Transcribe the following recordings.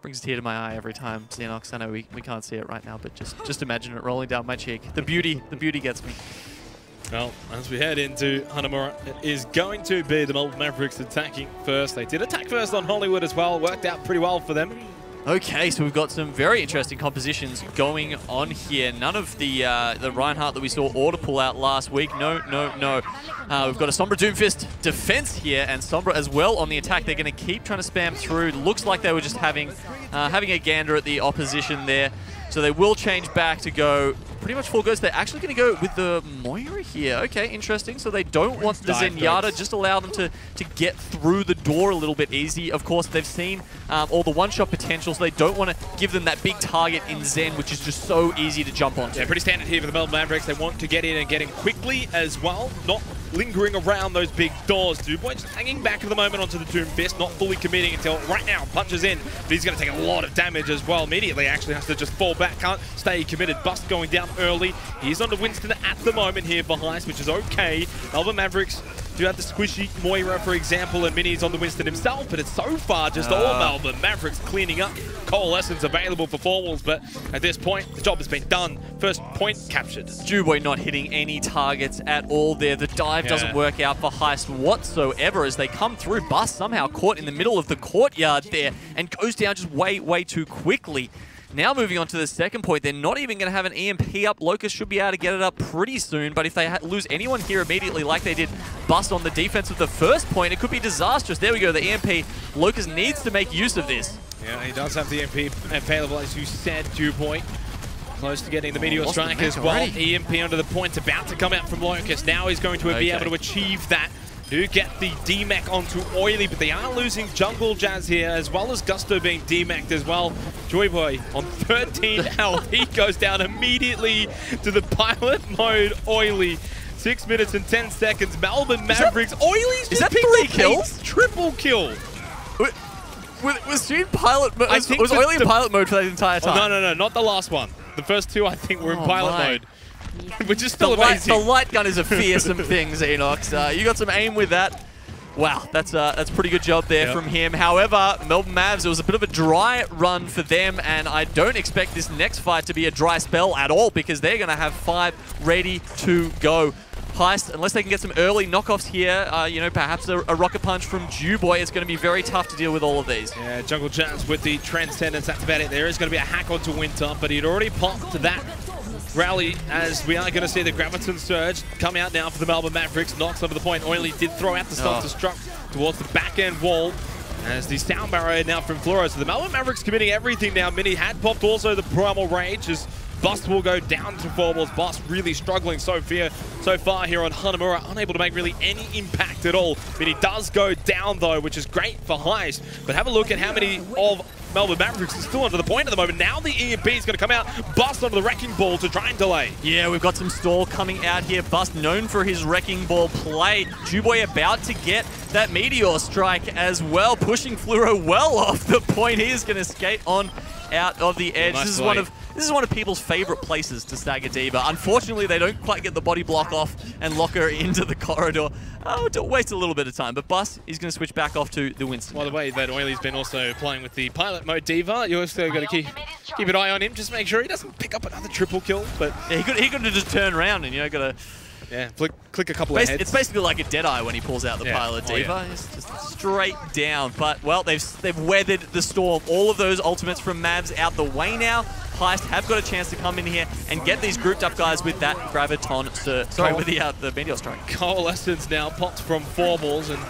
Brings a tear to my eye every time, ZeNox. I know we can't see it right now, but just imagine it rolling down my cheek. The beauty gets me. Well, as we head into Hanamura, it is going to be the Melbourne Mavericks attacking first. They did attack first on Hollywood as well. Worked out pretty well for them. Okay, so we've got some very interesting compositions going on here. None of the Reinhardt that we saw Order pull out last week. No. We've got a Sombra Doomfist defense here, and Sombra as well on the attack. They're going to keep trying to spam through. Looks like they were just having a gander at the opposition there. So they will change back to go pretty much full ghost. They're actually going to go with the Moira here. Okay, interesting. So they don't want the Zenyatta, just allow them to get through the door a little bit easy. Of course, they've seen all the one-shot potential, so they don't want to give them that big target in Zen, which is just so easy to jump onto. Yeah, pretty standard here for the Melbourne Mavericks. They want to get in and get in quickly as well, not lingering around those big doors. Dubois just hanging back at the moment onto the Doomfist, not fully committing until right now, punches in, but he's going to take a lot of damage as well. Immediately actually has to just fall back, can't stay committed. Bust going down early. He's onto Winston at the moment here for HEIST, which is okay. Melbourne Mavericks do have the squishy Moira, for example, and Mini's on the Winston himself, but it's so far just all Melbourne Mavericks cleaning up. Coalescence available for four walls, but at this point, the job has been done. First point captured. Dubois not hitting any targets at all there. The dive doesn't work out for HEIST whatsoever as they come through. Bust somehow caught in the middle of the courtyard there and goes down just way too quickly. Now moving on to the second point, they're not even going to have an EMP up. Locust should be able to get it up pretty soon, but if they lose anyone here immediately like they did Bust on the defense of the first point, it could be disastrous. There we go, the EMP. Locust needs to make use of this. Yeah, he does have the EMP available, as you said, Dubois. Close to getting the Meteor Strike as well. Already. EMP under the point, about to come out from Locust. Now he's going to be able to achieve that. Do get the DMAC onto Oily, but they are losing Jungle Jazz here, as well as Gusto being DMAC'd as well. Joyboy on 13 health. He goes down immediately to the pilot mode Oily. 6 minutes and 10 seconds. Melbourne Mavericks. Oily's just picked 3 kills? Triple kill. Was she in pilot mode? Was Oily in pilot mode for that entire time? Oh, no, not the last one. The first two, I think, were in pilot mode. Which is still amazing. The light gun is a fearsome thing, ZeNox. You got some aim with that. Wow, that's a pretty good job there from him. However, Melbourne Mavs, it was a bit of a dry run for them, and I don't expect this next fight to be a dry spell at all because they're going to have 5 ready to go. HEIST, unless they can get some early knockoffs here, you know, perhaps a rocket punch from Dubois, it's going to be very tough to deal with all of these. Yeah, Jungle Jazz with the Transcendence, that's about it. There is going to be a hack onto Winter, but he'd already popped that rally, as we are going to see the Graviton Surge come out now for the Melbourne Mavericks. Knocks over the point. Oily did throw out the self-destruct towards the back-end wall, as the sound barrier now from Fluoro. So the Melbourne Mavericks committing everything now. Mini had popped also the Primal Rage, as Bust will go down to 4 balls. Bust really struggling so far here on Hanamura, unable to make really any impact at all. Mini does go down though, which is great for HEIST. But have a look at how many of Melbourne Mavericks is still under the point at the moment. Now the EMP is going to come out. Bust onto the Wrecking Ball to try and delay. Yeah, we've got some stall coming out here. Bust known for his Wrecking Ball play. Dubois about to get that Meteor Strike as well, pushing Fluoro well off the point. He is going to skate on out of the edge. Nice This is one of people's favorite places to stagger D.Va. Unfortunately, they don't quite get the body block off and lock her into the corridor. To waste a little bit of time, but Bust is going to switch back off to the Winston. By the way, that Oily's been also playing with the pilot mode D.Va. You also got to keep an eye on him, just make sure he doesn't pick up another triple kill. But yeah, he could have just turned around and, you know, got to click a couple of heads. It's basically like a Deadeye when he pulls out the pilot D.Va. It's just straight down. But, well, they've weathered the storm. All of those ultimates from Mavs out the way now. HEIST have got a chance to come in here and get these grouped up guys with that Graviton, with the Meteor Strike. Coalescence now popped from 4 balls, and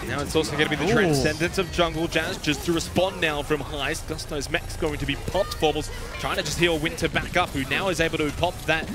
now it's also going to be the Transcendence of Jungle Jazz just to respond now from HEIST. Gusto's mech's going to be popped. 4 balls trying to just heal Winter back up, who now is able to pop that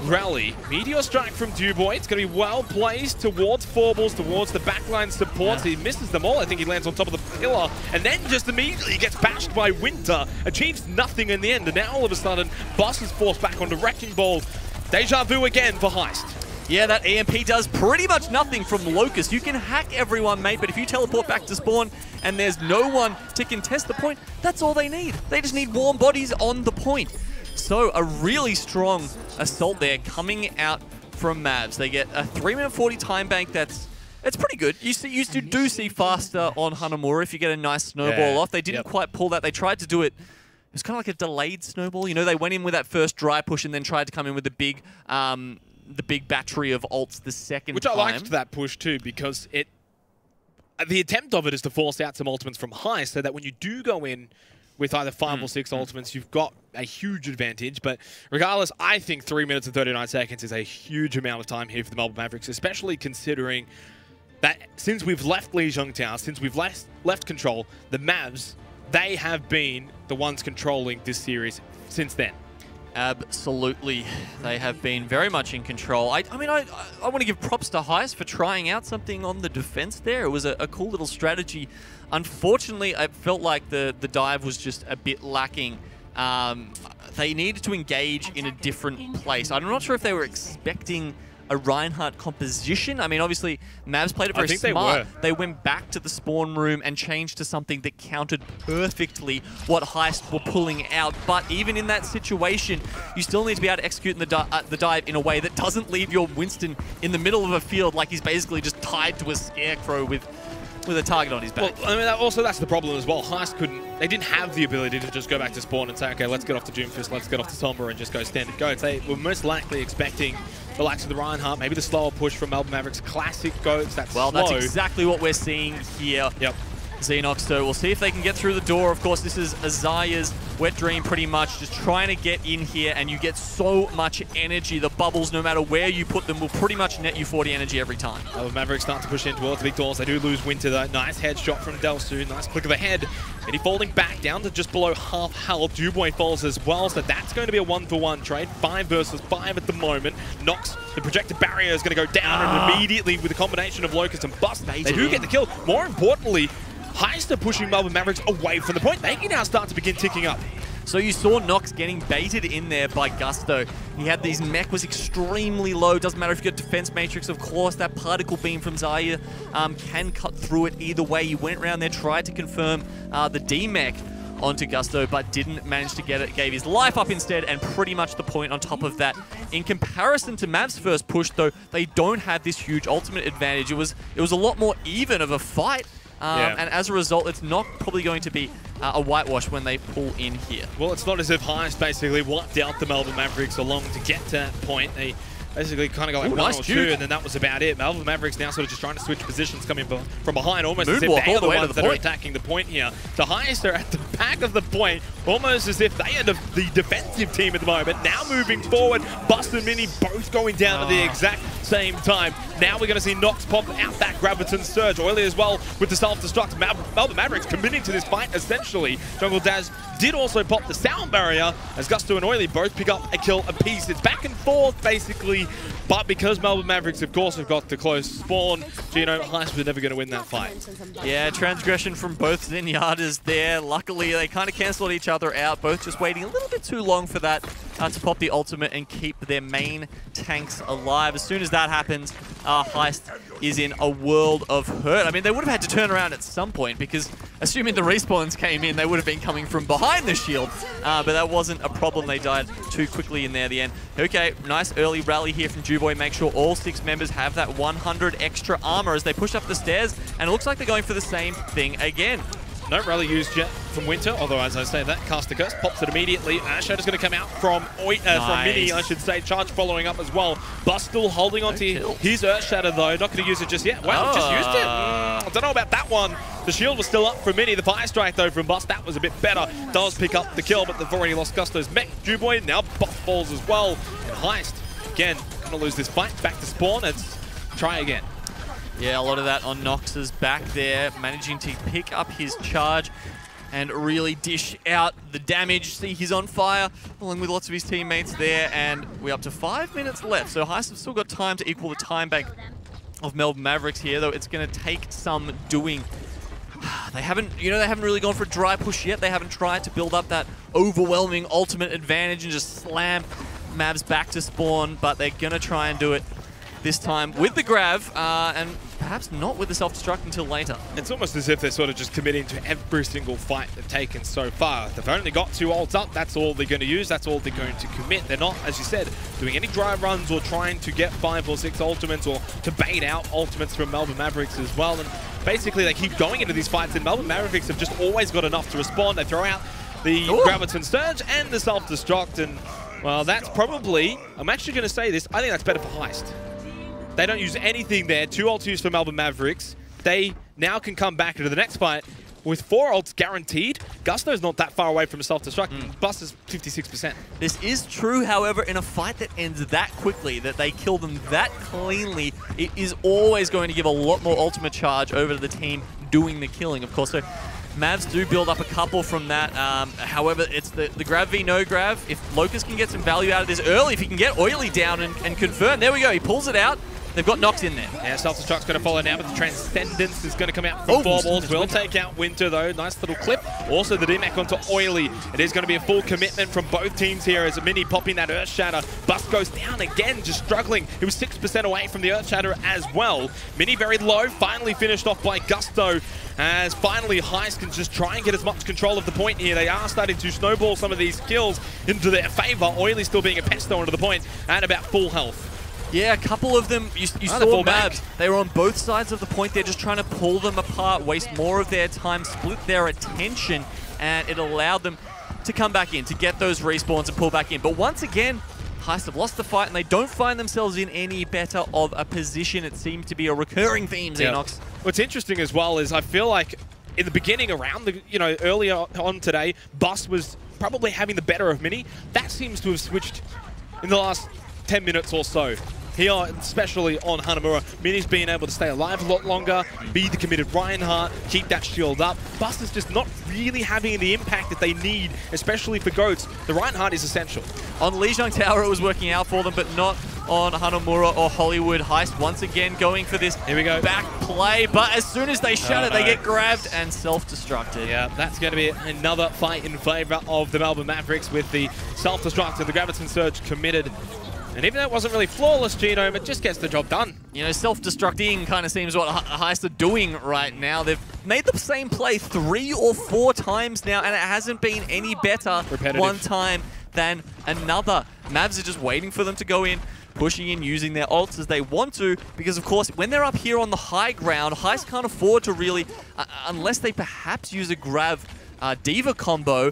rally. Meteor Strike from Dubois. It's going to be well placed towards 4 balls, towards the backline supports. He misses them all. I think he lands on top of the pillar, and then just immediately gets bashed by Winter. Achieves nothing in the end, and now all of a sudden, Bust is forced back onto Wrecking Ball. Deja vu again for HEIST. Yeah, that EMP does pretty much nothing from Locust. You can hack everyone, mate, but if you teleport back to spawn and there's no one to contest the point, that's all they need. They just need warm bodies on the point. So a really strong assault there coming out from Mavs. They get a 3-minute 40 time bank that's It's pretty good. You do see faster on Hanamura if you get a nice snowball off. They didn't quite pull that. They tried to do it. It was kind of like a delayed snowball. You know, they went in with that first dry push and then tried to come in with the big battery of ults the second time. Which I liked that push too, because the attempt of it is to force out some ultimates from high, so that when you do go in with either 5 or 6 ultimates, you've got a huge advantage. But regardless, I think 3 minutes and 39 seconds is a huge amount of time here for the Melbourne Mavericks, especially considering that since we've left Lijiang Town, since we've left control, the Mavs, they have been the ones controlling this series since then. Absolutely. They have been very much in control. I mean, I want to give props to HEIST for trying out something on the defense there. It was a cool little strategy. Unfortunately, I felt like the dive was just a bit lacking. They needed to engage in a different place. I'm not sure if they were expecting a Reinhardt composition. I mean, obviously, Mavs played it very smart. They went back to the spawn room and changed to something that countered perfectly what HEIST were pulling out. But even in that situation, you still need to be able to execute in the dive in a way that doesn't leave your Winston in the middle of a field like he's basically just tied to a scarecrow with a target on his back. Well, I mean, also that's the problem as well. HEIST they didn't have the ability to just go back to spawn and say, okay, let's get off to Doomfist, let's get off to Sombra and just go standard goats. They were most likely expecting the likes of the Reinhardt, maybe the slower push from Melbourne Mavericks, classic goats, that's slow. That's exactly what we're seeing here. Yep. ZeNox, so we'll see if they can get through the door. Of course, this is Azaya's wet dream pretty much, just trying to get in here, and you get so much energy. The bubbles, no matter where you put them, will pretty much net you 40 energy every time. The Mavericks start to push in towards the big doors. They do lose Winter though. Nice headshot from Delsu, nice click of the head. And he falling back down to just below half health. Dubois falls as well, so that's going to be a 1-for-1 trade. 5 versus 5 at the moment. Nox, the projected barrier is going to go down, and immediately with a combination of Locust and Bust, they do get the kill. More importantly, HEIST are pushing Melbourne Mavericks away from the point. They can now start to begin ticking up. So you saw Nox getting baited in there by Gusto. He had these mech was extremely low. Doesn't matter if you got defense matrix, of course. That particle beam from Zaya can cut through it either way. He went around there, tried to confirm the D-mech onto Gusto, but didn't manage to get it. Gave his life up instead, and pretty much the point on top of that. In comparison to Mav's first push, though, they don't have this huge ultimate advantage. It was a lot more even of a fight. And as a result, it's not probably going to be a whitewash when they pull in here. Well, it's not as if HEIST basically wiped out the Melbourne Mavericks along to get to that point. They basically kind of got like one or two, and then that was about it. Melbourne Mavericks now sort of just trying to switch positions, coming from behind, almost as if they are the ones that are attacking the point here. The HEIST are at the back of the point, almost as if they are the defensive team at the moment. Now moving forward, Bust and Mini both going down at the exact same time. Now we're going to see Nox pop out that Graviton Surge. Oily as well with the self-destruct. Melbourne Mavericks committing to this fight, essentially. Jungle Daz did also pop the sound barrier as Gusto and Oily both pick up a kill apiece. It's back and forth, basically. But because Melbourne Mavericks, of course, have got the close spawn, you know, HEIST were never going to win that fight. Yeah, transgression from both Zenyatas there. Luckily, they kind of cancelled each other out, both just waiting a little bit too long for that to pop the ultimate and keep their main tanks alive. As soon as that happens, HEIST is in a world of hurt. I mean, they would have had to turn around at some point, because assuming the respawns came in, they would have been coming from behind the shield. But that wasn't a problem. They died too quickly in there at the end. Okay, nice early rally here from Dubois. Make sure all 6 members have that 100 extra armor as they push up the stairs, and it looks like they're going for the same thing again. No rally used yet from Winter, although as I say that, Cast the Curse pops it immediately. Shadow's going to come out from Mini, I should say. Charge following up as well. Bust still holding on to his Earth Shadow though, not going to use it just yet. Well, just used it. I don't know about that one. The shield was still up for Mini. The Fire Strike though from Bust, that was a bit better. Does pick up the kill, but they've already lost Gusto's mech. Dubois now Bust falls as well. And HEIST, again, going to lose this fight. Back to spawn. Let's try again. Yeah, a lot of that on Nox's back there, managing to pick up his charge and really dish out the damage. See, he's on fire, along with lots of his teammates there, and we're up to 5 minutes left. So HEIST have still got time to equal the time bank of Melbourne Mavericks here, though it's going to take some doing. They haven't really gone for a dry push yet. They haven't tried to build up that overwhelming ultimate advantage and just slam Mavs back to spawn, but they're going to try and do it this time with the grav, and perhaps not with the self-destruct until later. It's almost as if they're sort of just committing to every single fight they've taken so far. They've only got 2 ults up. That's all they're going to use. That's all they're going to commit. They're not, as you said, doing any dry runs or trying to get 5 or 6 ultimates or to bait out ultimates from Melbourne Mavericks as well. And basically, they keep going into these fights, and Melbourne Mavericks have just always got enough to respond. They throw out the Graviton Surge and the self-destruct, and, well, that's probably, I'm actually going to say this, I think that's better for HEIST. They don't use anything there. 2 ults used for Melbourne Mavericks. They now can come back into the next fight with 4 ults guaranteed. Gusto's not that far away from a self-destruct. Bust is 56%. This is true, however, in a fight that ends that quickly, that they kill them that cleanly, it is always going to give a lot more ultimate charge over to the team doing the killing, of course. So Mavs do build up a couple from that. However, it's the Grav v no Grav. If Locust can get some value out of this early, if he can get Oily down and confirm, there we go, he pulls it out. They've got Nox in there. Yeah, self-destruct's going to follow now, but the Transcendence is going to come out from 4 balls. Will take out Winter, though. Nice little clip. Also, the DMAC onto Oily. It is going to be a full commitment from both teams here as Mini popping that Earth Shatter. Bust goes down again, just struggling. He was 6% away from the Earth Shatter as well. Mini very low, finally finished off by Gusto, as finally HEIST can just try and get as much control of the point here. They are starting to snowball some of these kills into their favor. Oily still being a pesto onto the point at about full health. Yeah, a couple of them, you saw Mavs. They were on both sides of the point. They're just trying to pull them apart, waste more of their time, split their attention, and it allowed them to come back in, to get those respawns and pull back in. But once again, HEIST have lost the fight, and they don't find themselves in any better of a position. It seems to be a recurring theme, ZeNox. What's interesting as well is I feel like in the beginning around, earlier on today, Bus was probably having the better of Mini. That seems to have switched in the last 10 minutes or so. Here, especially on Hanamura, Mini's being able to stay alive a lot longer, be the committed Reinhardt, keep that shield up. Bust is just not really having the impact that they need, especially for GOATs. The Reinhardt is essential. On Lijiang Tower, it was working out for them, but not on Hanamura or Hollywood. HEIST once again going for this back play, but as soon as they shut it, they get grabbed and self-destructed. Yeah, that's going to be another fight in favor of the Melbourne Mavericks with the self-destruct and the Graviton Surge committed. And even though it wasn't really flawless, Genome, it just gets the job done. You know, self-destructing kind of seems what HEIST are doing right now. They've made the same play 3 or 4 times now, and it hasn't been any better one time than another. Mavs are just waiting for them to go in, pushing in, using their ults as they want to, because of course, when they're up here on the high ground, HEIST can't afford to really, unless they perhaps use a Grav Diva combo,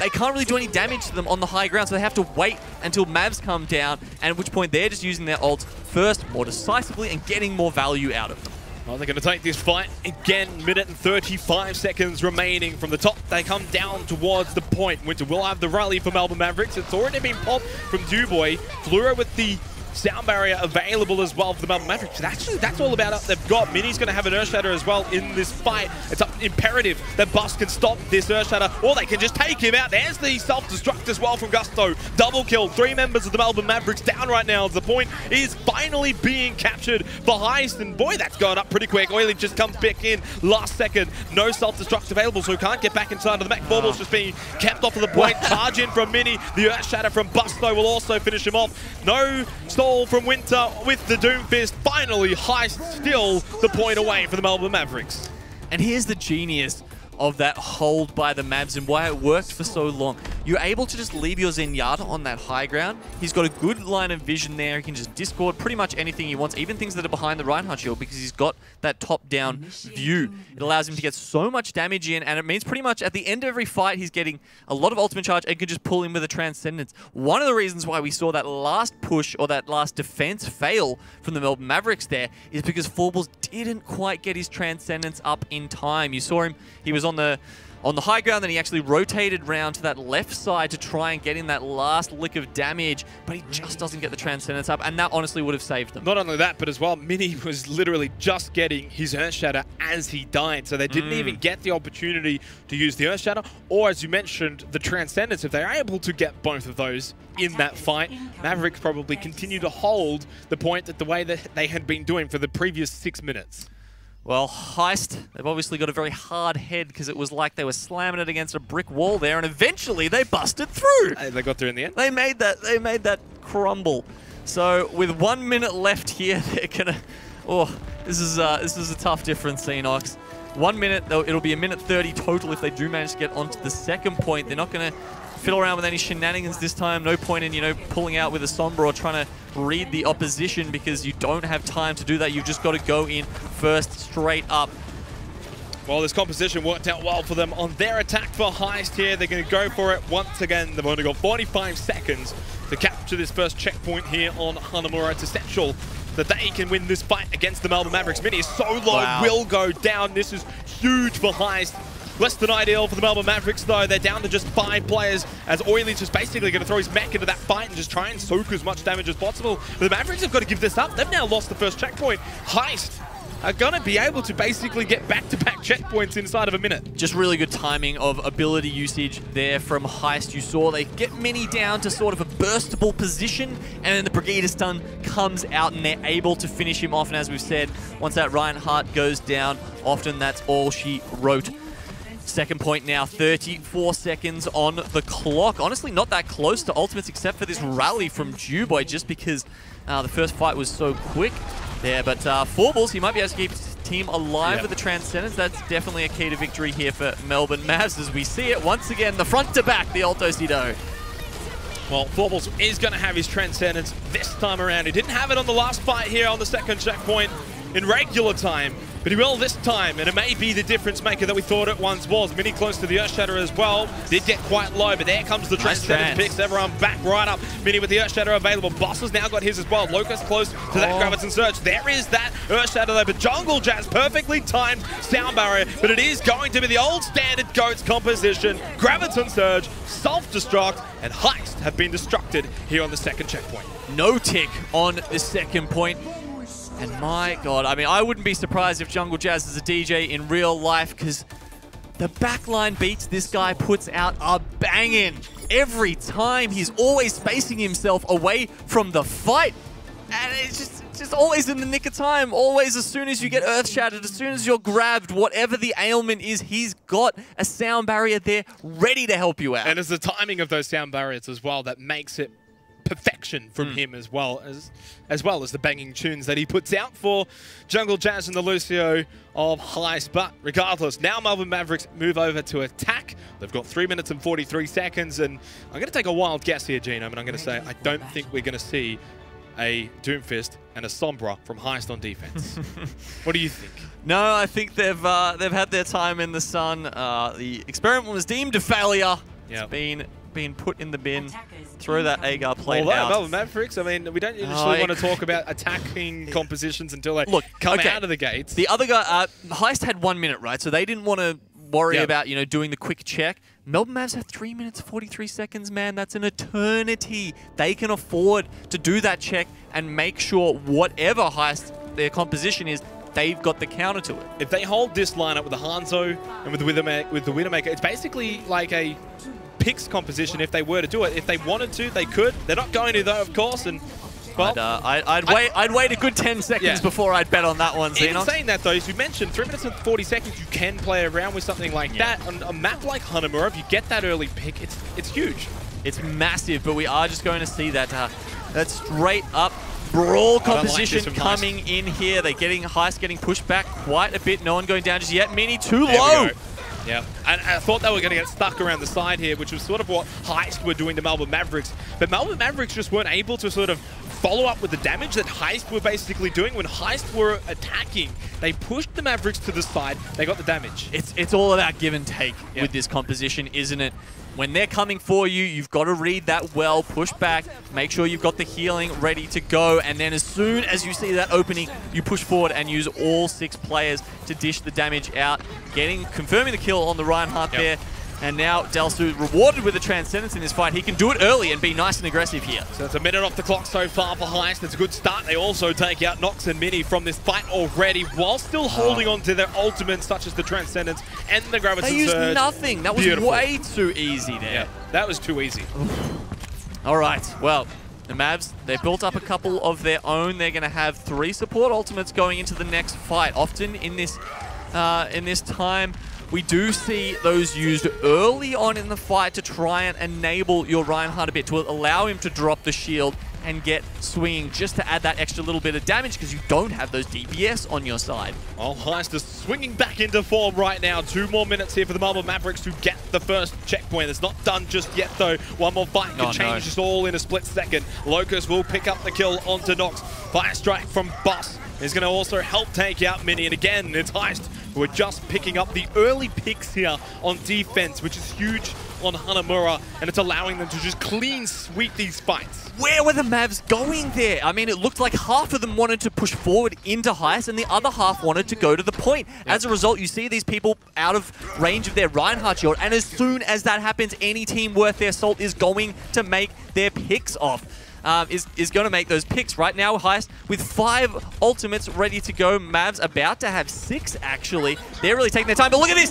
they can't really do any damage to them on the high ground, so they have to wait until Mavs come down, and at which point they're just using their ults first, more decisively, and getting more value out of them. Well, they're going to take this fight again. Minute and 35 seconds remaining from the top. They come down towards the point. Winter will have the rally for Melbourne Mavericks. It's already been popped from Dubois. Flura with the sound barrier available as well for the Melbourne Mavericks. Actually, that's all about it they've got. Mini's going to have an Earth Shatter as well in this fight. It's imperative that Bust can stop this Earth Shatter, or they can just take him out. There's the self-destruct as well from Gusto. Double kill. 3 members of the Melbourne Mavericks down right now as the point is finally being captured for HEIST. And boy, that's going up pretty quick. Oily just comes back in last second. No self-destruct available, so can't get back inside of the mech. Baubles just being kept off of the point. Charge in from Mini. The Earth Shatter from Busto will also finish him off. No stall from Winter with the Doomfist. Finally, HEIST still the point away for the Melbourne Mavericks. And here's the genius of that hold by the Mavs and why it worked for so long. You're able to just leave your Zenyatta on that high ground. He's got a good line of vision there. He can just discord pretty much anything he wants, even things that are behind the Reinhardt shield, because he's got that top-down view. It allows him to get so much damage in, and it means pretty much at the end of every fight, he's getting a lot of ultimate charge and can just pull in with a Transcendence. One of the reasons why we saw that last push or that last defense fail from the Melbourne Mavericks there is because Forballs didn't quite get his Transcendence up in time. You saw him, he was on the high ground, then he actually rotated round to that left side to try and get in that last lick of damage, but he just doesn't get the Transcendence up, and that honestly would have saved them. Not only that, but as well, Mini was literally just getting his Earth Shatter as he died, so they didn't even get the opportunity to use the Earth Shatter, or as you mentioned, the Transcendence. If they're able to get both of those in that fight, Mavericks probably continue to hold the point that the way that they had been doing for the previous 6 minutes. Well, HEIST, they've obviously got a very hard head because it was like they were slamming it against a brick wall there, and eventually they busted through. They got through in the end. They made that crumble. So with 1 minute left here, they're gonna Oh, this is a tough difference, ZeNox. 1 minute, though, it'll be a minute 30 total if they do manage to get onto the second point. They're not going to fiddle around with any shenanigans this time. No point in, you know, pulling out with a Sombra or trying to read the opposition because you don't have time to do that. You've just got to go in first, straight up. Well, this composition worked out well for them on their attack for HEIST here. They're going to go for it once again. They've only got 45 seconds to capture this first checkpoint here on Hanamura. It's essential that they can win this fight against the Melbourne Mavericks. Mini is so low, will go down. This is huge for HEIST. Less than ideal for the Melbourne Mavericks, though. They're down to just 5 players, as Oily's just basically going to throw his mech into that fight and just try and soak as much damage as possible. But the Mavericks have got to give this up. They've now lost the first checkpoint. HEIST are going to be able to basically get back-to-back checkpoints inside of a minute. Just really good timing of ability usage there from HEIST. You saw they get Mini down to sort of a burstable position, and then the Brigida stun comes out and they're able to finish him off. And as we've said, once that Reinhardt goes down, often that's all she wrote. Second point now, 34 seconds on the clock. Honestly, not that close to ultimates except for this rally from Juboy, just because the first fight was so quick there. But Forbles, he might be able to keep his team alive with the Transcendence. That's definitely a key to victory here for Melbourne Mavs as we see it once again, the front to back, the Alto Sido. Well, Forbles is going to have his Transcendence this time around. He didn't have it on the last fight here on the second checkpoint in regular time, but he will this time, and it may be the difference maker that we thought it once was. Mini close to the Earthshatter as well. Did get quite low, but there comes the Transcendence, picks everyone back right up. Mini with the Earthshatter available. Boss has now got his as well. Locust close to that Graviton Surge. There is that Earthshatter though, but Jungle Jazz perfectly timed sound barrier, but it is going to be the old standard GOATS composition. Graviton Surge, self-destruct, and HEIST have been destructed here on the second checkpoint. No tick on the second point. And my God, I mean, I wouldn't be surprised if Jungle Jazz is a DJ in real life, because the backline beats this guy puts out are banging every time. He's always spacing himself away from the fight. And it's just always in the nick of time. Always as soon as you get earth shattered, as soon as you're grabbed, whatever the ailment is, he's got a sound barrier there ready to help you out. And it's the timing of those sound barriers as well that makes it perfection from him as well as the banging tunes that he puts out for Jungle Jazz and the Lucio of HEIST. But regardless, now Melbourne Mavericks move over to attack. They've got 3 minutes and 43 seconds, and I'm going to take a wild guess here, Genome, and I'm going to say I don't think we're going to see a Doomfist and a Sombra from HEIST on defense. What do you think? No, I think they've had their time in the sun. The experiment was deemed a failure. It's been put in the bin. Throw that Agar plate out. Melbourne Mavericks, I mean, we don't usually want to talk about attacking compositions until they come out of the gates. The other guy, HEIST had 1 minute, right? So they didn't want to worry about, you know, doing the quick check. Melbourne Mavs have 3 minutes, 43 seconds, man. That's an eternity. They can afford to do that check and make sure whatever HEIST their composition is, they've got the counter to it. If they hold this lineup with the Hanzo and with the Widowmaker, it's basically like a Pix composition if they were to do it. If they wanted to, they could. They're not going to, though, of course. And well, I'd wait a good 10 seconds before I'd bet on that one, ZeNox. Even saying that, though, as you mentioned, 3 minutes and 40 seconds, you can play around with something like that. On a map like Hanamura, if you get that early pick, it's huge. It's massive, but we are just going to see that that straight up brawl composition coming in here. They're getting HEIST getting pushed back quite a bit. No one going down just yet. Mini too low. Yeah, and I thought they were going to get stuck around the side here, which was sort of what HEIST were doing to Melbourne Mavericks. But Melbourne Mavericks just weren't able to sort of follow up with the damage that HEIST were basically doing. When HEIST were attacking, they pushed the Mavericks to the side. They got the damage. It's all about give and take with this composition, isn't it? When they're coming for you, you've got to read that well, push back, make sure you've got the healing ready to go, and then as soon as you see that opening, you push forward and use all 6 players to dish the damage out, confirming the kill on the Reinhardt there. And now Delsu rewarded with a Transcendence in this fight. He can do it early and be nice and aggressive here. So it's a minute off the clock so far for HEIST. It's a good start. They also take out Nox and Mini from this fight already, while still holding on to their ultimates, such as the Transcendence and the Graviton Surge. They used nothing. That was way too easy there. Yeah, that was too easy. All right, well, the Mavs, they built up a couple of their own. They're going to have 3 support ultimates going into the next fight. Often in this time we do see those used early on in the fight to try and enable your Reinhardt a bit, to allow him to drop the shield and get swinging, just to add that extra little bit of damage because you don't have those DPS on your side. Well, HEIST is swinging back into form right now. 2 more minutes here for the Melbourne Mavericks to get the first checkpoint. It's not done just yet, though. One more fight can change this all in a split second. Locust will pick up the kill onto Nox. Fire strike from Boss is going to also help take out Mini. And again, it's HEIST who are just picking up the early picks here on defense, which is huge on Hanamura, and it's allowing them to just clean sweep these fights. Where were the Mavs going there? I mean, it looked like half of them wanted to push forward into HEIST and the other half wanted to go to the point. Yep. As a result, you see these people out of range of their Reinhardt shield, and as soon as that happens, any team worth their salt is going to make their picks off. Is going to make those picks. Right now, HEIST with 5 ultimates ready to go. Mavs about to have 6, actually. They're really taking their time, but look at this!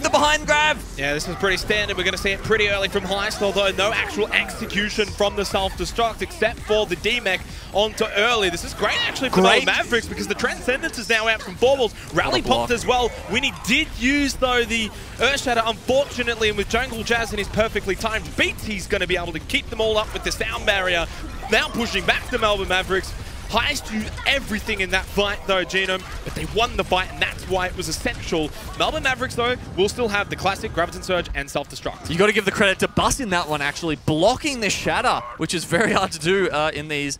The behind grab! Yeah, this is pretty standard. We're going to see it pretty early from HEIST, although no actual execution from the self-destruct, except for the D-Mech onto early. This is great, actually, for the Mavericks, because the Transcendence is now out from 4 balls. Rally popped as well. Winnie did use, though, the Earth Shatter, unfortunately, and with Jungle Jazz in his perfectly timed beats, he's going to be able to keep them all up with the sound barrier. Now pushing back the Melbourne Mavericks. HEIST used everything in that fight, though, Genome, but they won the fight, and that's why it was essential. Melbourne Mavericks, though, will still have the classic Graviton Surge and Self-Destruct. You got to give the credit to Bus in that one, actually, blocking the Shatter, which is very hard to do in these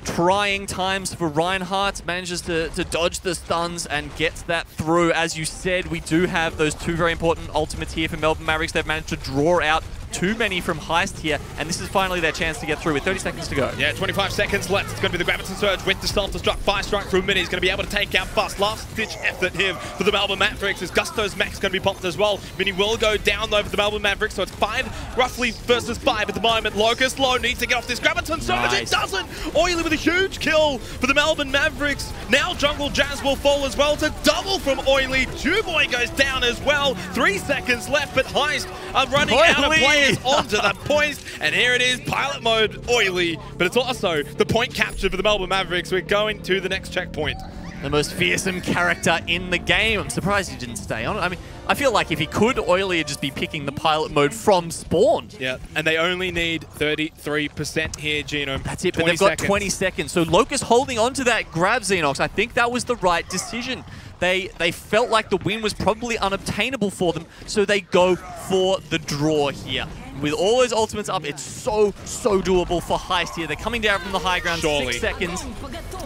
trying times for Reinhardt. Manages to dodge the stuns and gets that through. As you said, we do have those 2 very important ultimates here for Melbourne Mavericks. They've managed to draw out too many from HEIST here, and this is finally their chance to get through with 30 seconds to go. Yeah, 25 seconds left. It's going to be the Graviton Surge with the Self-Destruct. Fire Strike from Mini. He's going to be able to take out Bust. Last-ditch effort here for the Melbourne Mavericks as Gusto's Max going to be popped as well. Mini will go down, though, for the Melbourne Mavericks, so it's 5 roughly versus 5 at the moment. Locust Low needs to get off this Graviton Surge. Nice. It doesn't! Oily with a huge kill for the Melbourne Mavericks. Now Jungle Jazz will fall as well. It's a double from Oily. Juboy goes down as well. 3 seconds left, but HEIST are running out of players onto the points, and here it is, pilot mode, Oily, but it's also the point capture for the Melbourne Mavericks. We're going to the next checkpoint. The most fearsome character in the game. I'm surprised he didn't stay on. I mean, I feel like if he could, Oily would just be picking the pilot mode from spawn. Yeah, and they only need 33% here, Genome. That's it, but they've got 20 seconds. So Locust holding on to that grab, ZeNox. I think that was the right decision. They felt like the win was probably unobtainable for them, so they go for the draw here. With all those ultimates up, it's so doable for HEIST here. They're coming down from the high ground, 6 seconds.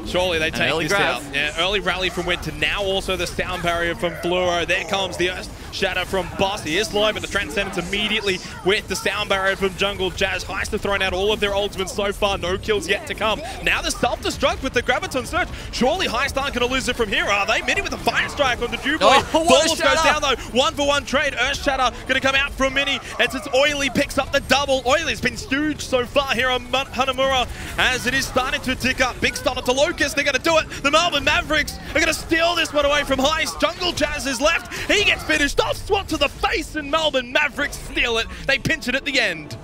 Surely they take this out. Yeah, early rally from Winter. Now also the sound barrier from Fluoro. There comes the Earth Shatter from Boss. He is low, but the Transcendence immediately with the sound barrier from Jungle Jazz. HEIST have thrown out all of their ultimates so far. No kills yet to come. Now the Self-Destruct with the Graviton Surge. Surely HEIST aren't going to lose it from here, are they? Mini with a Fire Strike on the Juboy. Balls goes down though. 1-for-1 trade. Earth Shatter going to come out from Mini. And since Oily picks up the double, Oily's been huge so far here on Hanamura as it is starting to tick up. Big start to Locust. They're going to do it. The Melbourne Mavericks are going to steal this one away from HEIST. Jungle Jazz is left. He gets finished off. Swat to the face, and Melbourne Mavericks steal it. They pinch it at the end.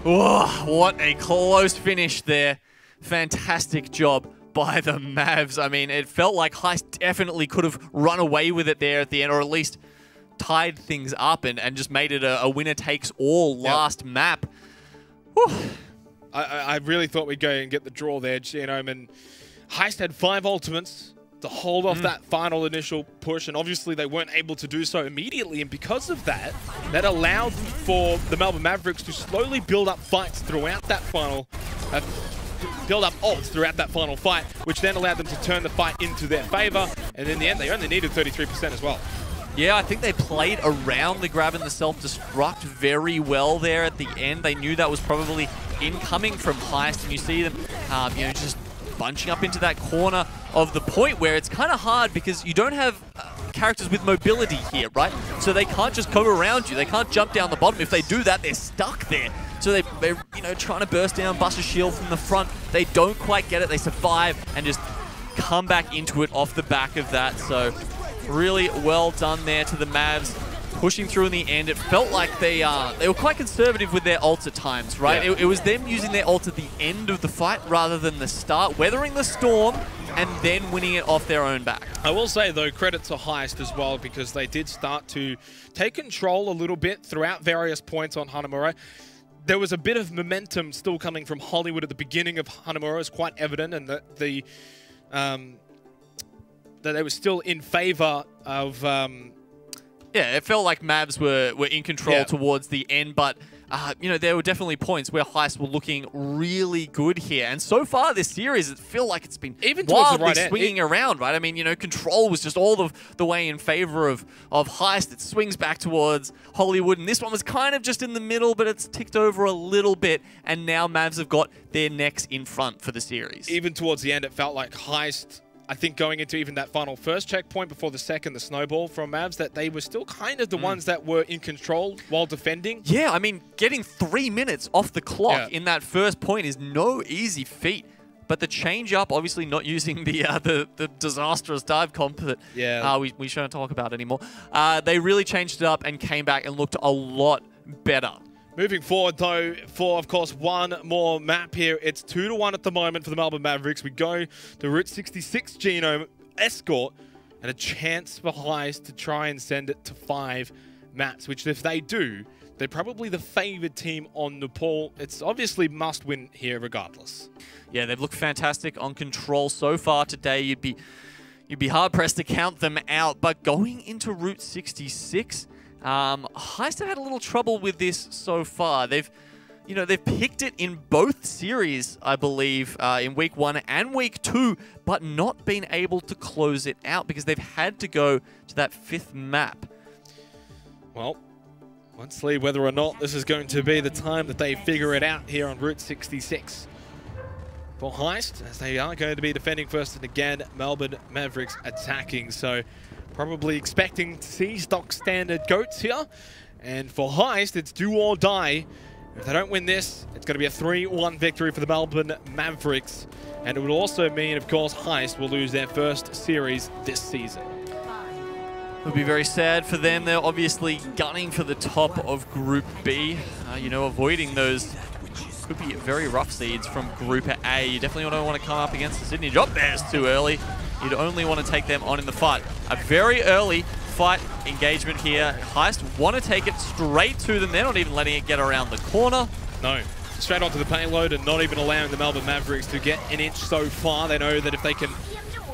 Oh, what a close finish there. Fantastic job by the Mavs. I mean, it felt like HEIST definitely could have run away with it there at the end, or at least tied things up and just made it a winner-takes-all last map. Whew. I really thought we'd go and get the draw there, Genome, and HEIST had 5 ultimates to hold off that final initial push, and obviously they weren't able to do so immediately, and because of that, that allowed for the Melbourne Mavericks to slowly build up fights throughout that final, build up ults throughout that final fight, which then allowed them to turn the fight into their favor, and in the end, they only needed 33% as well. Yeah, I think they played around the grab and the self-destruct very well there at the end. They knew that was probably incoming from HEIST, and you see them, you know, just bunching up into that corner of the point where it's kind of hard because you don't have characters with mobility here, right? So they can't just go around you. They can't jump down the bottom. If they do that, they're stuck there. So they're you know, trying to burst down Buster's shield from the front. They don't quite get it. They survive and just come back into it off the back of that. So really well done there to the Mavs. Pushing through in the end. It felt like they were quite conservative with their ults at times, right? Yeah. It was them using their ult at the end of the fight rather than the start, weathering the storm and then winning it off their own back. I will say, though, credit to HEIST as well, because they did start to take control a little bit throughout various points on Hanamura. There was a bit of momentum still coming from Hollywood at the beginning of Hanamura. It was quite evident, and that they were still in favor of... Yeah, it felt like Mavs were in control towards the end, but you know, there were definitely points where HEIST were looking really good here. And so far this series, it feels like it's been even wildly right swinging around, right? I mean, you know, control was just all the way in favor of HEIST. It swings back towards Hollywood, and this one was kind of just in the middle, but it's ticked over a little bit, and now Mavs have got their necks in front for the series. Even towards the end, it felt like HEIST, I think going into even that final first checkpoint before the second, the snowball from Mavs, that they were still kind of the ones that were in control while defending. Yeah, I mean, getting 3 minutes off the clock in that first point is no easy feat. But the change-up, obviously not using the disastrous dive comp that we shouldn't talk about anymore, they really changed it up and came back and looked a lot better. Moving forward, though, for, of course, one more map here. It's 2-1 at the moment for the Melbourne Mavericks. We go to Route 66 Genome Escort and a chance for HEIST to try and send it to 5 maps, which if they do, they're probably the favoured team on the pool. It's obviously must win here regardless. Yeah, they've looked fantastic on control so far today. You'd be hard-pressed to count them out, but going into Route 66... HEIST have had a little trouble with this so far. They've picked it in both series, I believe, in week 1 and week 2, but not been able to close it out because they've had to go to that 5th map. Well, let's see whether or not this is going to be the time that they figure it out here on Route 66. For HEIST, as they are going to be defending first, and again, Melbourne Mavericks attacking. So probably expecting to see stock standard goats here. And for HEIST, it's do or die. If they don't win this, it's going to be a 3-1 victory for the Melbourne Mavericks. And it would also mean, of course, HEIST will lose their first series this season. It would be very sad for them. They're obviously gunning for the top of Group B. You know, avoiding those could be very rough seeds from Group A. You definitely don't want to come up against the Sydney Drop Bears too early. You'd only want to take them on in the fight. A very early fight engagement here. HEIST want to take it straight to them. They're not even letting it get around the corner. No, straight onto the payload and not even allowing the Melbourne Mavericks to get an inch so far. They know that if they can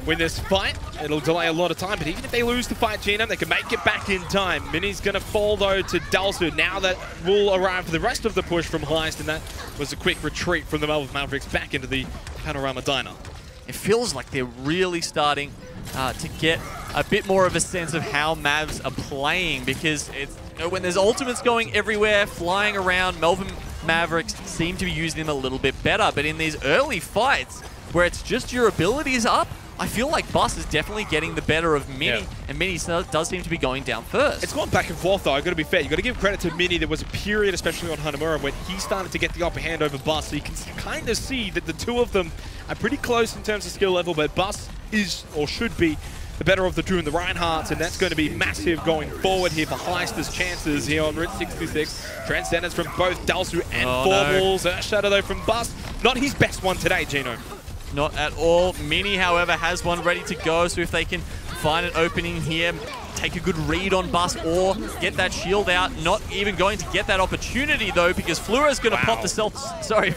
win this fight, it'll delay a lot of time. But even if they lose the fight, Genome, they can make it back in time. Mini's going to fall, though, to Dalsu. Now that will arrive for the rest of the push from HEIST, and that was a quick retreat from the Melbourne Mavericks back into the Panorama Diner. It feels like they're really starting to get a bit more of a sense of how Mavs are playing, because it's, you know, when there's ultimates going everywhere, flying around, Melbourne Mavericks seem to be using them a little bit better. But in these early fights, where it's just your abilities up, I feel like Bus is definitely getting the better of Mini, and Mini does seem to be going down first. It's gone back and forth, though. I've got to be fair. You've got to give credit to Mini. There was a period, especially on Hanamura, when he started to get the upper hand over Bus. So you can kind of see that the two of them are pretty close in terms of skill level, but Bus is, or should be, the better of the two in the Reinhardts, and that's going to be massive going forward here for HEIST's chances here on Route 66. Transcendence from both Dalsu and Formals. Earthshatter, though, from Bus. Not his best one today, Genome. Not at all. Mini, however, has one ready to go, so if they can find an opening here, take a good read on Bus or get that shield out. Not even going to get that opportunity, though, because Flura's going to pop the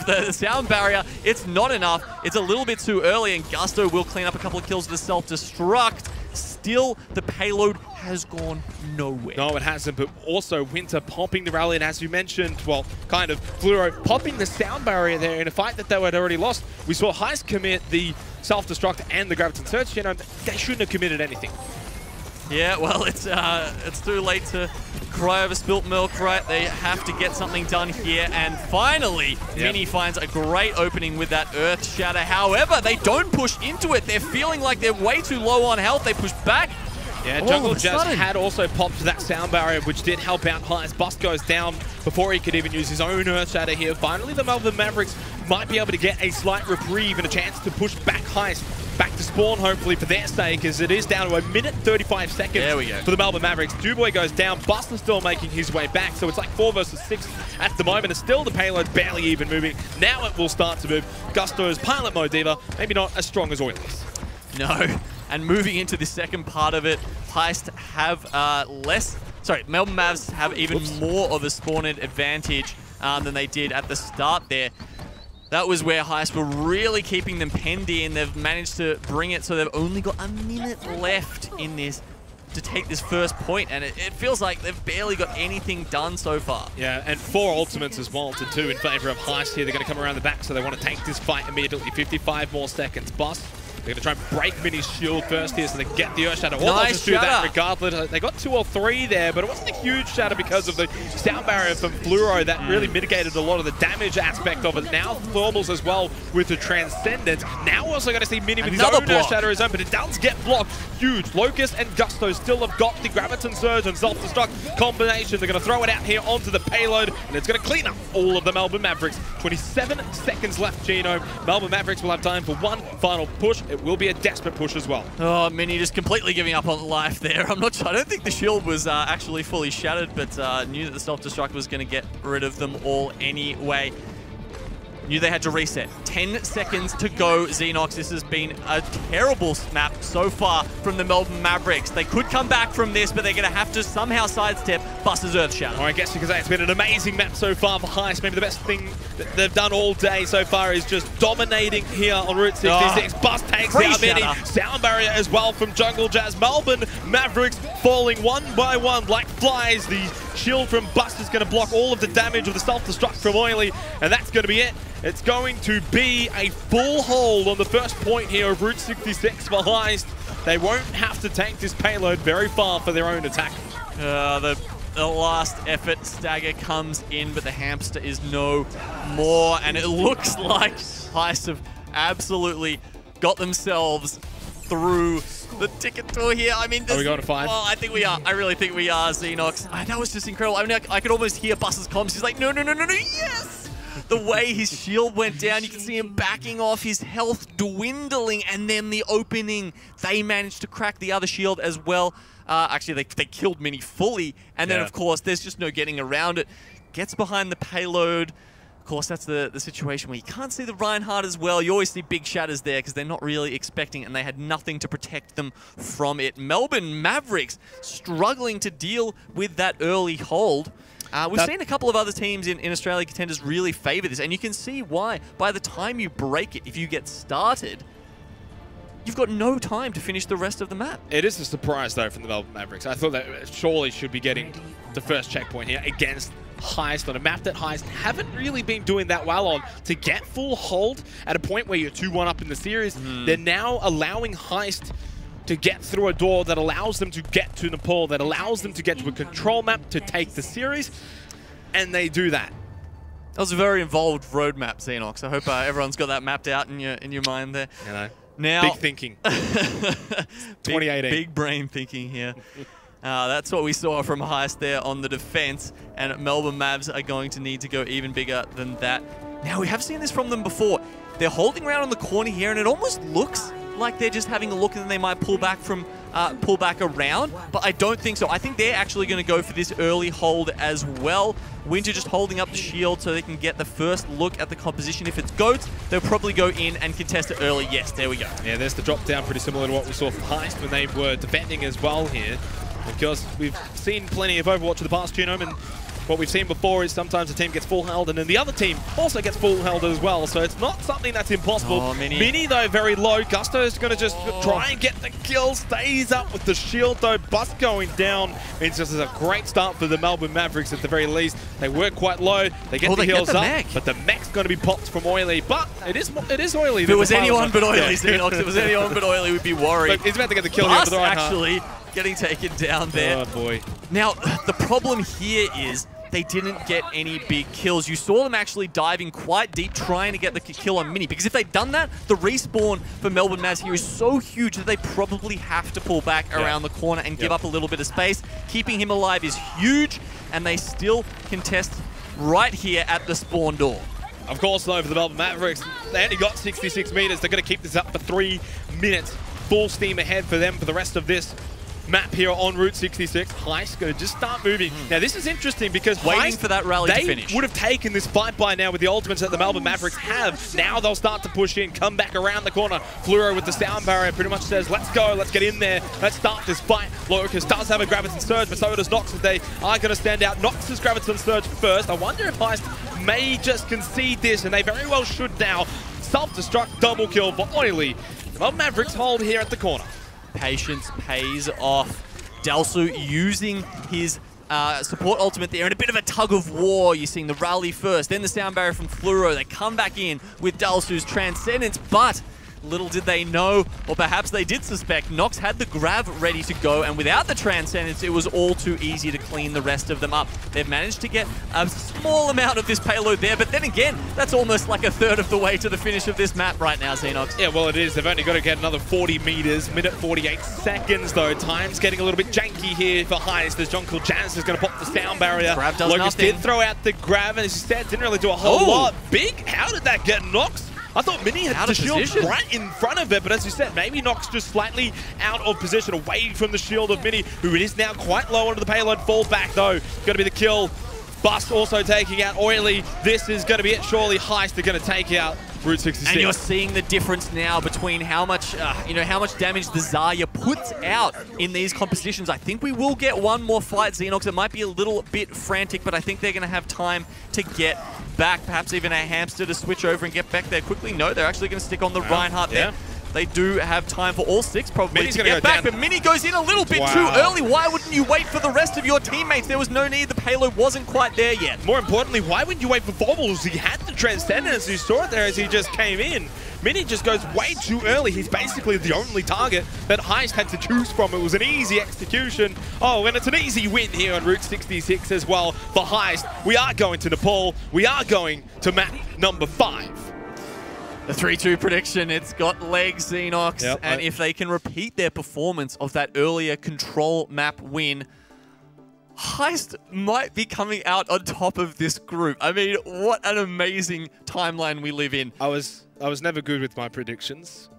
the sound barrier. It's not enough. It's a little bit too early, and Gusto will clean up a couple of kills with the self-destruct. Still, the payload has gone nowhere. No, it hasn't, but also Winter popping the rally, and as you mentioned, well, kind of, Fluro popping the sound barrier there in a fight that they had already lost. We saw HEIST commit the self-destruct and the Graviton Surge. You know, they shouldn't have committed anything. Yeah, well, it's too late to cry over spilt milk, right? They have to get something done here, and finally, Mini finds a great opening with that Earth Shatter. However, they don't push into it. They're feeling like they're way too low on health. They push back. Yeah, Jungle Jazz had also popped that sound barrier, which did help out HEIST. Bus goes down before he could even use his own Earth Shatter here. Finally, the Melbourne Mavericks might be able to get a slight reprieve and a chance to push back HEIST back to spawn, hopefully, for their sake, as it is down to a minute 35 seconds for the Melbourne Mavericks. Dubois goes down. Buster's still making his way back, so it's like 4 versus 6 at the moment. It's still the payload barely even moving. Now it will start to move. Gusto's pilot mode diva, maybe not as strong as Oilers. No. And moving into the second part of it, HEIST have Melbourne Mavs have even more of a spawned advantage than they did at the start there. That was where HEIST were really keeping them penned in. They've managed to bring it so they've only got a minute left in this to take this first point, and it feels like they've barely got anything done so far. Yeah, and 4 ultimates as well to 2 in favor of HEIST here. They're going to come around the back, so they want to take this fight immediately. 55 more seconds. Boss, they're going to try and break Mini's shield first here so they get the Earth Shatter. Or they'll just do that regardless. They got 2 or 3 there, but it wasn't a huge shatter because of the sound barrier from Fluoro that really mitigated a lot of the damage aspect of it. Now Thermals as well with the Transcendence. Now we're also going to see Mini with his own Earth Shatter his own, but it does get blocked. Huge. Locust and Gusto still have got the Graviton Surge and Self-Destruct combination. They're going to throw it out here onto the payload, and it's going to clean up all of the Melbourne Mavericks. 27 seconds left, Gino. Melbourne Mavericks will have time for one final push. It will be a desperate push as well. Oh, Mini just completely giving up on life there. I'm not sure. I don't think the shield was actually fully shattered, but knew that the self-destruct was going to get rid of them all anyway. Knew they had to reset. 10 seconds to go, ZeNox. This has been a terrible map so far from the Melbourne Mavericks. They could come back from this, but they're going to have to somehow sidestep Buster's Earth Shatter. Or I guess because it's been an amazing map so far for HEIST. Maybe the best thing that they've done all day so far is just dominating here on Route 66. Bust takes out Mini. Sound barrier as well from Jungle Jazz. Melbourne Mavericks falling one by one like flies. The shield from Bust is going to block all of the damage of the self-destruct from Oily, and that's going to be it. It's going to be a full hold on the first point here of Route 66 for HEIST. They won't have to take this payload very far for their own attack. The last effort, Stagger comes in, but the hamster is no more, and it looks like HEIST have absolutely got themselves through the ticket tour here. I mean, are we going to 5? Well, I think we are. I really think we are, ZeNox. That was just incredible. I mean, I could almost hear Bus's comms. He's like, no, no, no, no, no, yes! The way his shield went down, you can see him backing off, his health dwindling, and then the opening, they managed to crack the other shield as well. Actually, they killed Mini fully, and then, of course, there's just no getting around it. Gets behind the payload. Of course, that's the situation where you can't see the Reinhardt as well. You always see big shatters there because they're not really expecting it, and they had nothing to protect them from it. Melbourne Mavericks struggling to deal with that early hold. We've seen a couple of other teams in Australia Contenders really favour this, and you can see why. By the time you break it, if you get started, you've got no time to finish the rest of the map. It is a surprise, though, from the Melbourne Mavericks. I thought that surely should be getting the first checkpoint here against HEIST on a map that HEIST haven't really been doing that well on. To get full hold at a point where you're 2-1 up in the series, they're now allowing HEIST to get through a door that allows them to get to Nepal, that allows them to get to a control map to take the series, and they do that. That was a very involved roadmap, ZeNox. I hope everyone's got that mapped out in your mind there. You know, now, big thinking. 2018. Big brain thinking here. That's what we saw from HEIST there on the defense, and Melbourne Mavs are going to need to go even bigger than that. Now, we have seen this from them before. They're holding around on the corner here, and it almost looks like they're just having a look, and then they might pull back around, but I don't think so. I think they're actually going to go for this early hold as well. Winter just holding up the shield so they can get the first look at the composition. If it's GOATs, they'll probably go in and contest it early. Yes, there we go. Yeah, there's the drop down, pretty similar to what we saw from HEIST when they were defending as well here, because we've seen plenty of Overwatch in the past, Genome, and what we've seen before is sometimes the team gets full held and then the other team also gets full held as well. So it's not something that's impossible. Oh, Mini, though, very low. Gusto is going to just try and get the kill. Stays up with the shield, though. Bust going down. It's just a great start for the Melbourne Mavericks at the very least. They work quite low. They get the heals up. But the mech's going to be popped from Oily. But it is Oily. If it was anyone but Oily, ZeNox, if it was anyone but Oily, we'd be worried. Look, he's about to get the kill here for the Reinhardt. Actually getting taken down there. Oh, boy. Now, the problem here is they didn't get any big kills. You saw them actually diving quite deep, trying to get the kill on Mini, because if they'd done that, the respawn for Melbourne Mavs here is so huge that they probably have to pull back around the corner and give up a little bit of space. Keeping him alive is huge, and they still contest right here at the spawn door. Of course, though, for the Melbourne Mavericks, they only got 66 meters. They're going to keep this up for 3 minutes. Full steam ahead for them for the rest of this. map here on Route 66. HEIST going to just start moving. Now, this is interesting because waiting HEIST, for that rally to finish. They would have taken this fight by now with the ultimates that the Melbourne Mavericks have. Now they'll start to push in, come back around the corner. Fluoro with the sound barrier pretty much says, let's go, let's get in there, let's start this fight. Locus does have a Graviton Surge, but so does Nox, as they are going to stand out. Nox's Graviton Surge first. I wonder if HEIST may just concede this, and they very well should now. Self-destruct, double kill for Oily. The Melbourne Mavericks hold here at the corner. Patience pays off. Delsu using his support ultimate there in a bit of a tug of war. You're seeing the rally first, then the sound barrier from Fluoro. They come back in with Delsu's Transcendence, but little did they know, or perhaps they did suspect, Nox had the Grav ready to go, and without the Transcendence, it was all too easy to clean the rest of them up. They've managed to get a small amount of this payload there, but then again, that's almost like a third of the way to the finish of this map right now, ZeNox. Yeah, well, it is. They've only got to get another 40 meters. Minute 48 seconds, though. Time's getting a little bit janky here for HEIST, as John Jazz is going to pop the sound barrier. Grav does Locus nothing. did throw out the Grav, and as you said, didn't really do a whole lot. Big, how did that get Nox? I thought Mini had the shield right in front of it, but as you said, maybe Nox just slightly out of position, away from the shield of Mini, who it is now quite low onto the payload. Falls back, though. Going to be the kill. Bust also taking out Oily. This is going to be it. Surely HEIST are going to take out Route 66. And you're seeing the difference now between how much, how much damage the Zarya puts out in these compositions. I think we will get one more fight, ZeNox. It might be a little bit frantic, but I think they're going to have time to get back. Perhaps even a hamster to switch over and get back there quickly. No, they're actually going to stick on the Reinhardt there. They do have time for all six probably Mini's to get back, but Mini goes in a little bit too early. Why wouldn't you wait for the rest of your teammates? There was no need. The payload wasn't quite there yet. More importantly, why wouldn't you wait for Bobbles? He had the Transcendence. You saw it there as he just came in. Mini just goes way too early. He's basically the only target that HEIST had to choose from. It was an easy execution. Oh, and it's an easy win here on Route 66 as well for HEIST. We are going to Nepal. We are going to map number 5. The 3-2 prediction, it's got legs, ZeNox, and if they can repeat their performance of that earlier control map win, HEIST might be coming out on top of this group. I mean, what an amazing timeline we live in. I was never good with my predictions.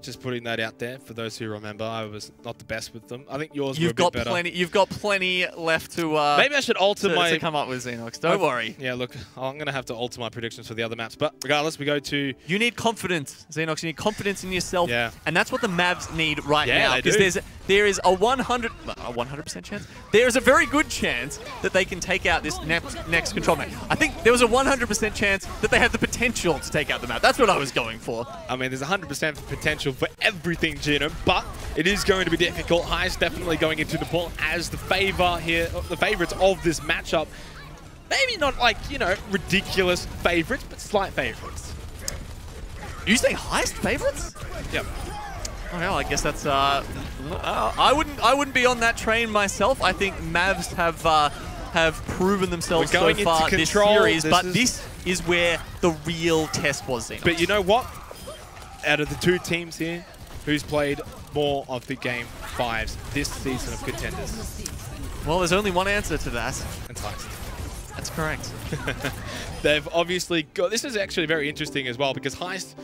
Just putting that out there for those who remember, I was not the best with them. I think yours were a bit better. You've got plenty left to maybe I should alter to come up with, ZeNox. Don't worry. Yeah, look, I'm going to have to alter my predictions for the other maps. But regardless, we go to... You need confidence, ZeNox. You need confidence in yourself. Yeah. And that's what the Mavs need right now. Because there is a 100% chance. There is a very good chance that they can take out this next control map. I think there was a 100% chance that they have the potential to take out the map. That's what I was going for. I mean, there's 100% potential for everything, Gino, but it is going to be difficult. HEIST definitely going into Nepal as the favorites of this matchup. Maybe not like, ridiculous favorites, but slight favorites. You say HEIST favorites? Yep. Oh, yeah, I guess that's I wouldn't be on that train myself. I think Mavs have proven themselves so far this series, but this is where the real test was, ZeNox. But you know what? Out of the two teams here, who's played more of the Game 5s this season of Contenders? Well, there's only one answer to that. It's HEIST. That's correct. They've obviously got... This is actually very interesting as well, because HEIST,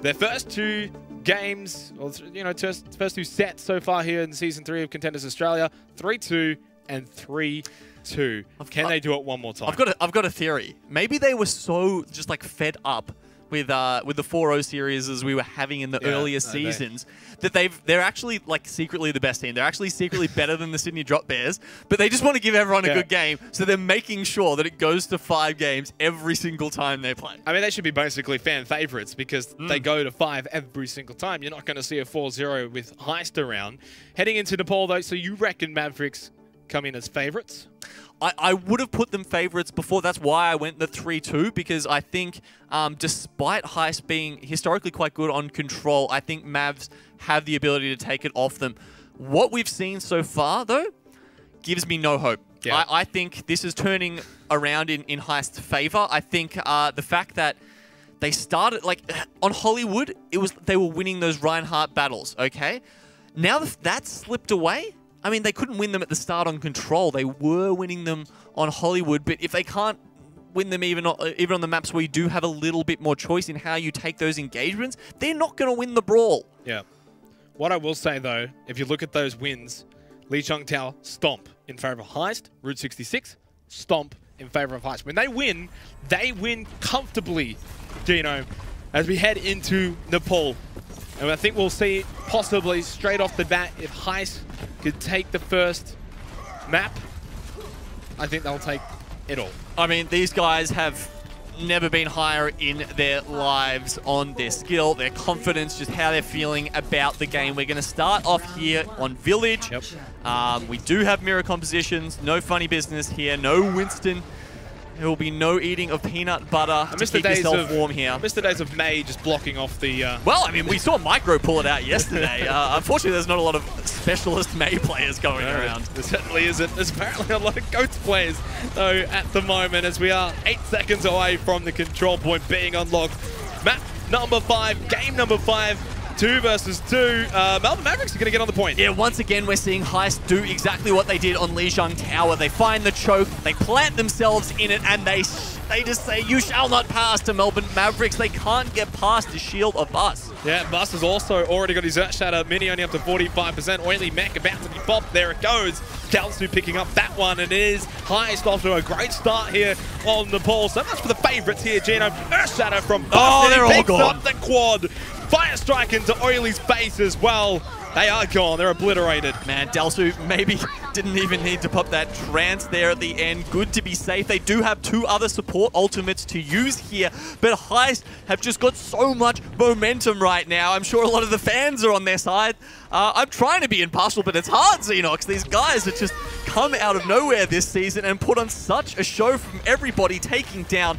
their first two games, or first two sets so far here in Season 3 of Contenders Australia, 3-2 and 3-2. Can they do it one more time? I've got a theory. Maybe they were so just like fed up with the 4-0 series as we were having in the earlier seasons, that they're actually like secretly the best team. They're actually secretly better than the Sydney Drop Bears, but they just want to give everyone a good game, so they're making sure that it goes to 5 games every single time they play. I mean, they should be basically fan favorites because they go to 5 every single time. You're not going to see a 4-0 with HEIST around. Heading into Nepal, though, so you reckon Mavericks come in as favorites? I would have put them favorites before. That's why I went the 3-2, because I think despite HEIST being historically quite good on control, I think Mavs have the ability to take it off them. What we've seen so far, though, gives me no hope. Yeah. I think this is turning around in HEIST's favor. I think the fact that they started, like, on Hollywood, they were winning those Reinhardt battles, okay? Now that's slipped away. I mean, they couldn't win them at the start on control. They were winning them on Hollywood, but if they can't win them even on the maps where you do have a little bit more choice in how you take those engagements, they're not going to win the brawl. Yeah. What I will say, though, if you look at those wins, Lee Chung Tower, stomp in favor of HEIST. Route 66, stomp in favor of HEIST. When they win comfortably, Gino, as we head into Nepal. And I think we'll see possibly straight off the bat if HEIST could take the first map. I think they'll take it all. I mean, these guys have never been higher in their lives on their skill, their confidence, just how they're feeling about the game. We're going to start off here on Village. Yep. We do have mirror compositions, no funny business here, no Winston. There will be no eating of peanut butter to keep yourself warm here. I miss the days of May just blocking off the... Well, I mean, we saw Micro pull it out yesterday. Unfortunately, there's not a lot of specialist May players going around. There certainly isn't. There's apparently a lot of GOATS players, though, at the moment, as we are 8 seconds away from the control point being unlocked. Map number 5, game number 5. 2 versus 2. Melbourne Mavericks are going to get on the point. Yeah, once again, we're seeing HEIST do exactly what they did on Lijiang Tower. They find the choke, they plant themselves in it, and they just say, you shall not pass to Melbourne Mavericks. They can't get past the shield of Bus. Yeah, Bus has also already got his Earth Shatter. Mini only up to 45%. Oily Mech about to be popped. There it goes. Kalsu picking up that one, and it is HEIST off to a great start here on the ball. So much for the favourites here, Gino. Earth Shatter from Bus. Oh, they're all gone. Up the quad. Fire strike into Oily's face as well. They are gone. They're obliterated. Man, Dalsu maybe didn't even need to pop that trance there at the end. Good to be safe. They do have 2 other support ultimates to use here, but HEIST have just got so much momentum right now. I'm sure a lot of the fans are on their side. I'm trying to be impartial, but it's hard, ZeNox. These guys have just come out of nowhere this season and put on such a show from everybody, taking down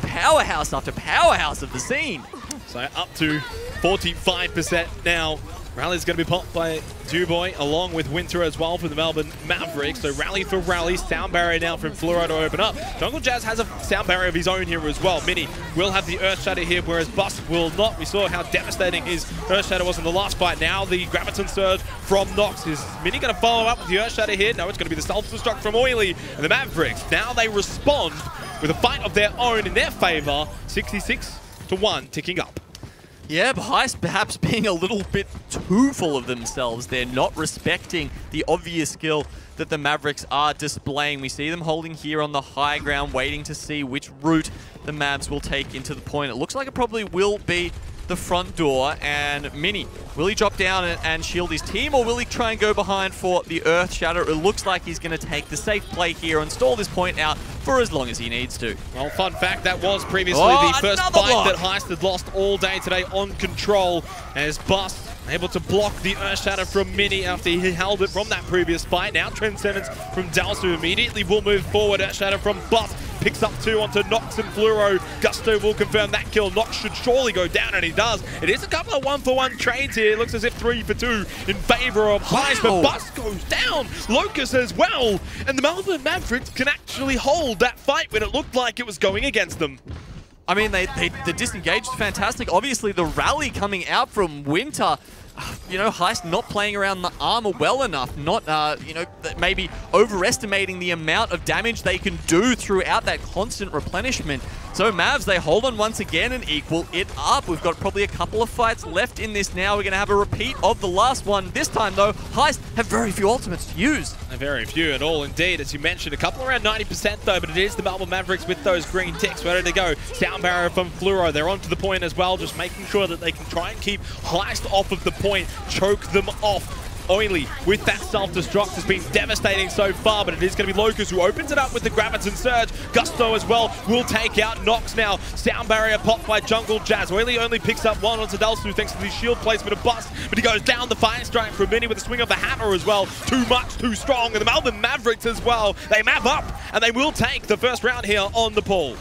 powerhouse after powerhouse of the scene. So up to 45% now. Rally's going to be popped by Duboy along with Winter as well for the Melbourne Mavericks. So rally for rally. Sound barrier now from Fluoro to open up. Jungle Jazz has a sound barrier of his own here as well. Mini will have the Earth Shatter here, whereas Bus will not. We saw how devastating his Earth Shatter was in the last fight. Now the Graviton Surge from Nox. Is Mini going to follow up with the Earth Shatter here? No, it's going to be the Self-Destruct from Oily. And the Mavericks, now they respond with a fight of their own in their favor. 66-1 ticking up. Yeah, but HEIST perhaps being a little bit too full of themselves. They're not respecting the obvious skill that the Mavericks are displaying. We see them holding here on the high ground, waiting to see which route the Mavs will take into the point. It looks like it probably will be the front door. And Mini, will he drop down and shield his team, or will he try and go behind for the Earth Shatter? It looks like he's going to take the safe play here and stall this point out for as long as he needs to. Well, fun fact, that was previously the first fight that HEIST had lost all day today on control, as Bus able to block the Earth Shatter from Mini after he held it from that previous fight. Now Transcendence from Dalsu immediately will move forward. Earth Shatter from Bus picks up 2 onto Nox and Fluoro. Gusto will confirm that kill. Nox should surely go down, and he does. It is a couple of 1-for-1 trades here. It looks as if 3 for 2 in favor of HEIST, but Bus goes down. Locus as well. And the Melbourne Mavericks can actually hold that fight when it looked like it was going against them. I mean, the disengaged is fantastic. Obviously, the rally coming out from Winter, you know, HEIST not playing around the armor well enough, not, you know, maybe overestimating the amount of damage they can do throughout that constant replenishment. So Mavs, they hold on once again and equal it up. We've got probably a couple of fights left in this now. We're going to have a repeat of the last one. This time, though, HEIST have very few ultimates to use. Very few at all, indeed. As you mentioned, a couple around 90% though, but it is the Melbourne Mavericks with those green ticks ready to go. Sound barrier from Fluoro. They're onto the point as well, just making sure that they can try and keep HEIST off of the point, choke them off. Oily with that self-destruct has been devastating so far, but it is going to be Locus who opens it up with the Graviton Surge. Gusto as well will take out Nox now. Sound barrier popped by Jungle Jazz. Oily only picks up 1 onto Dalsu thanks to the shield placement of Bust, but he goes down the fire strike from Mini with a swing of the hammer as well. Too much, too strong. And the Melbourne Mavericks as well. They map up, and they will take the first round here on the pool.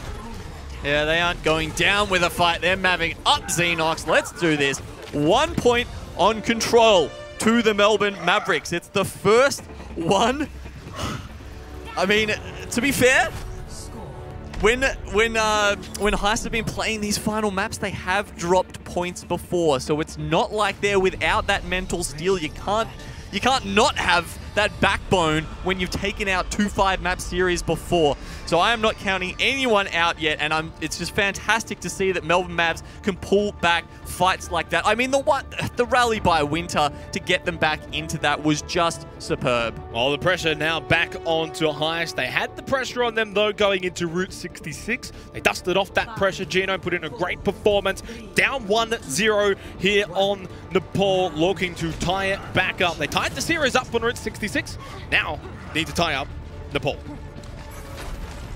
Yeah, they aren't going down with a fight. They're mapping up ZeNox. Let's do this. 1 point on control to the Melbourne Mavericks. It's the first one. I mean, to be fair, when HEIST have been playing these final maps, they have dropped points before. So it's not like they're without that mental steel. You can't not have that backbone when you've taken out 2 5-map series before. So I am not counting anyone out yet, and it's just fantastic to see that Melbourne Mavs can pull back fights like that. I mean, the the rally by Winter to get them back into that was just superb. Well, the pressure now back onto HEIST. They had the pressure on them, though, going into Route 66. They dusted off that pressure. Geno put in a great performance. Down 1-0 here on Nepal, looking to tie it back up. They tied the series up on Route 66. Now need to tie up Nepal.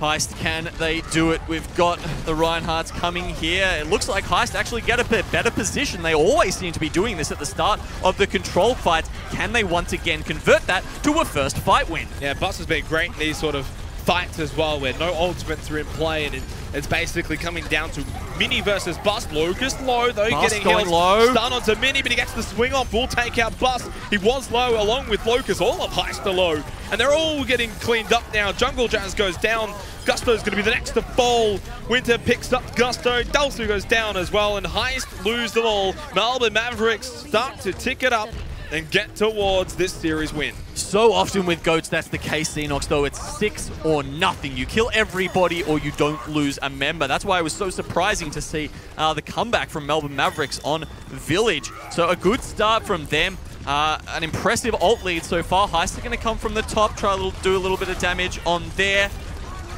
HEIST, can they do it? We've got the Reinhardts coming here. It looks like HEIST actually get a bit better position. They always seem to be doing this at the start of the control fights. Can they once again convert that to a first fight win? Yeah, Bus has been great in these sort of fights as well, where no ultimates are in play, and it's basically coming down to Mini versus Bus. Lucas low, though, getting going healed. low. Stun onto Mini, but he gets the swing off. Will take out Bus. He was low along with Lucas. All of HEIST are low, and they're all getting cleaned up now. Jungle Jazz goes down. Gusto's going to be the next to fall. Winter picks up Gusto. Dalsu goes down as well, and HEIST lose them all. Melbourne Mavericks start to tick it up and get towards this series win. So often with GOATs, that's the case, ZeNox, though. It's 6 or nothing. You kill everybody or you don't lose a member. That's why it was so surprising to see the comeback from Melbourne Mavericks on Village. So a good start from them. An impressive ult lead so far. HEIST are going to come from the top, try to do a little bit of damage on there.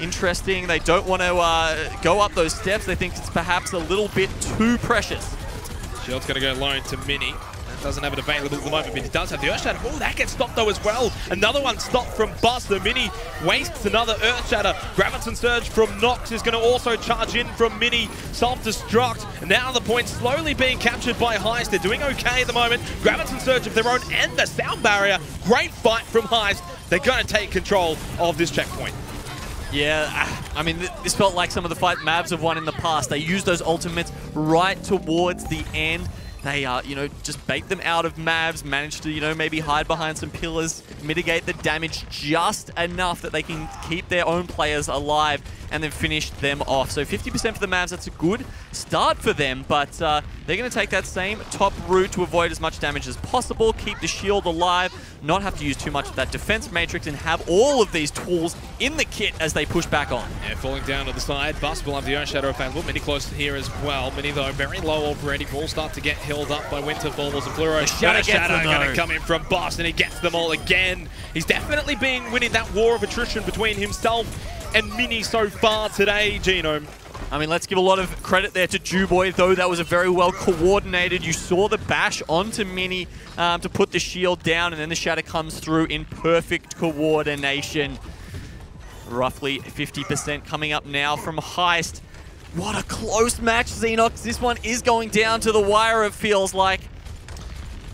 Interesting. They don't want to go up those steps. They think it's perhaps a little bit too precious. Shield's going to go low to Mini. Doesn't have it available at the moment, but he does have the Earthshatter. Oh, that gets stopped though as well. Another one stopped from Bus. The Mini wastes another Earthshatter. Graviton Surge from Nox is going to also charge in from Mini. Self-destruct. Now the point slowly being captured by HEIST. They're doing okay at the moment. Graviton Surge of their own and the sound barrier. Great fight from HEIST. They're going to take control of this checkpoint. Yeah, I mean, this felt like some of the fight Mavs have won in the past. They used those ultimates right towards the end. They, you know, just bait them out of Mavs, manage to, you know, maybe hide behind some pillars, mitigate the damage just enough that they can keep their own players alive and then finish them off. So 50% for the Mavs, that's a good start for them, but they're going to take that same top route to avoid as much damage as possible, keep the shield alive, not have to use too much of that defense matrix, and have all of these tools in the kit as they push back on. Yeah, falling down to the side. Bus will have the Earthshatter available. Mini close here as well. Mini, though, very low already. Will start to get held up by Winter, Baubles, and Fluoro. Earthshatter going to come in from Bus, and he gets them all again. He's definitely been winning that war of attrition between himself and Mini so far today, Genome. I mean, let's give a lot of credit there to Juboy, though. That was a very well coordinated. You saw the bash onto Mini to put the shield down, and then the shatter comes through in perfect coordination. Roughly 50% coming up now from HEIST. What a close match, ZeNox. This one is going down to the wire, it feels like.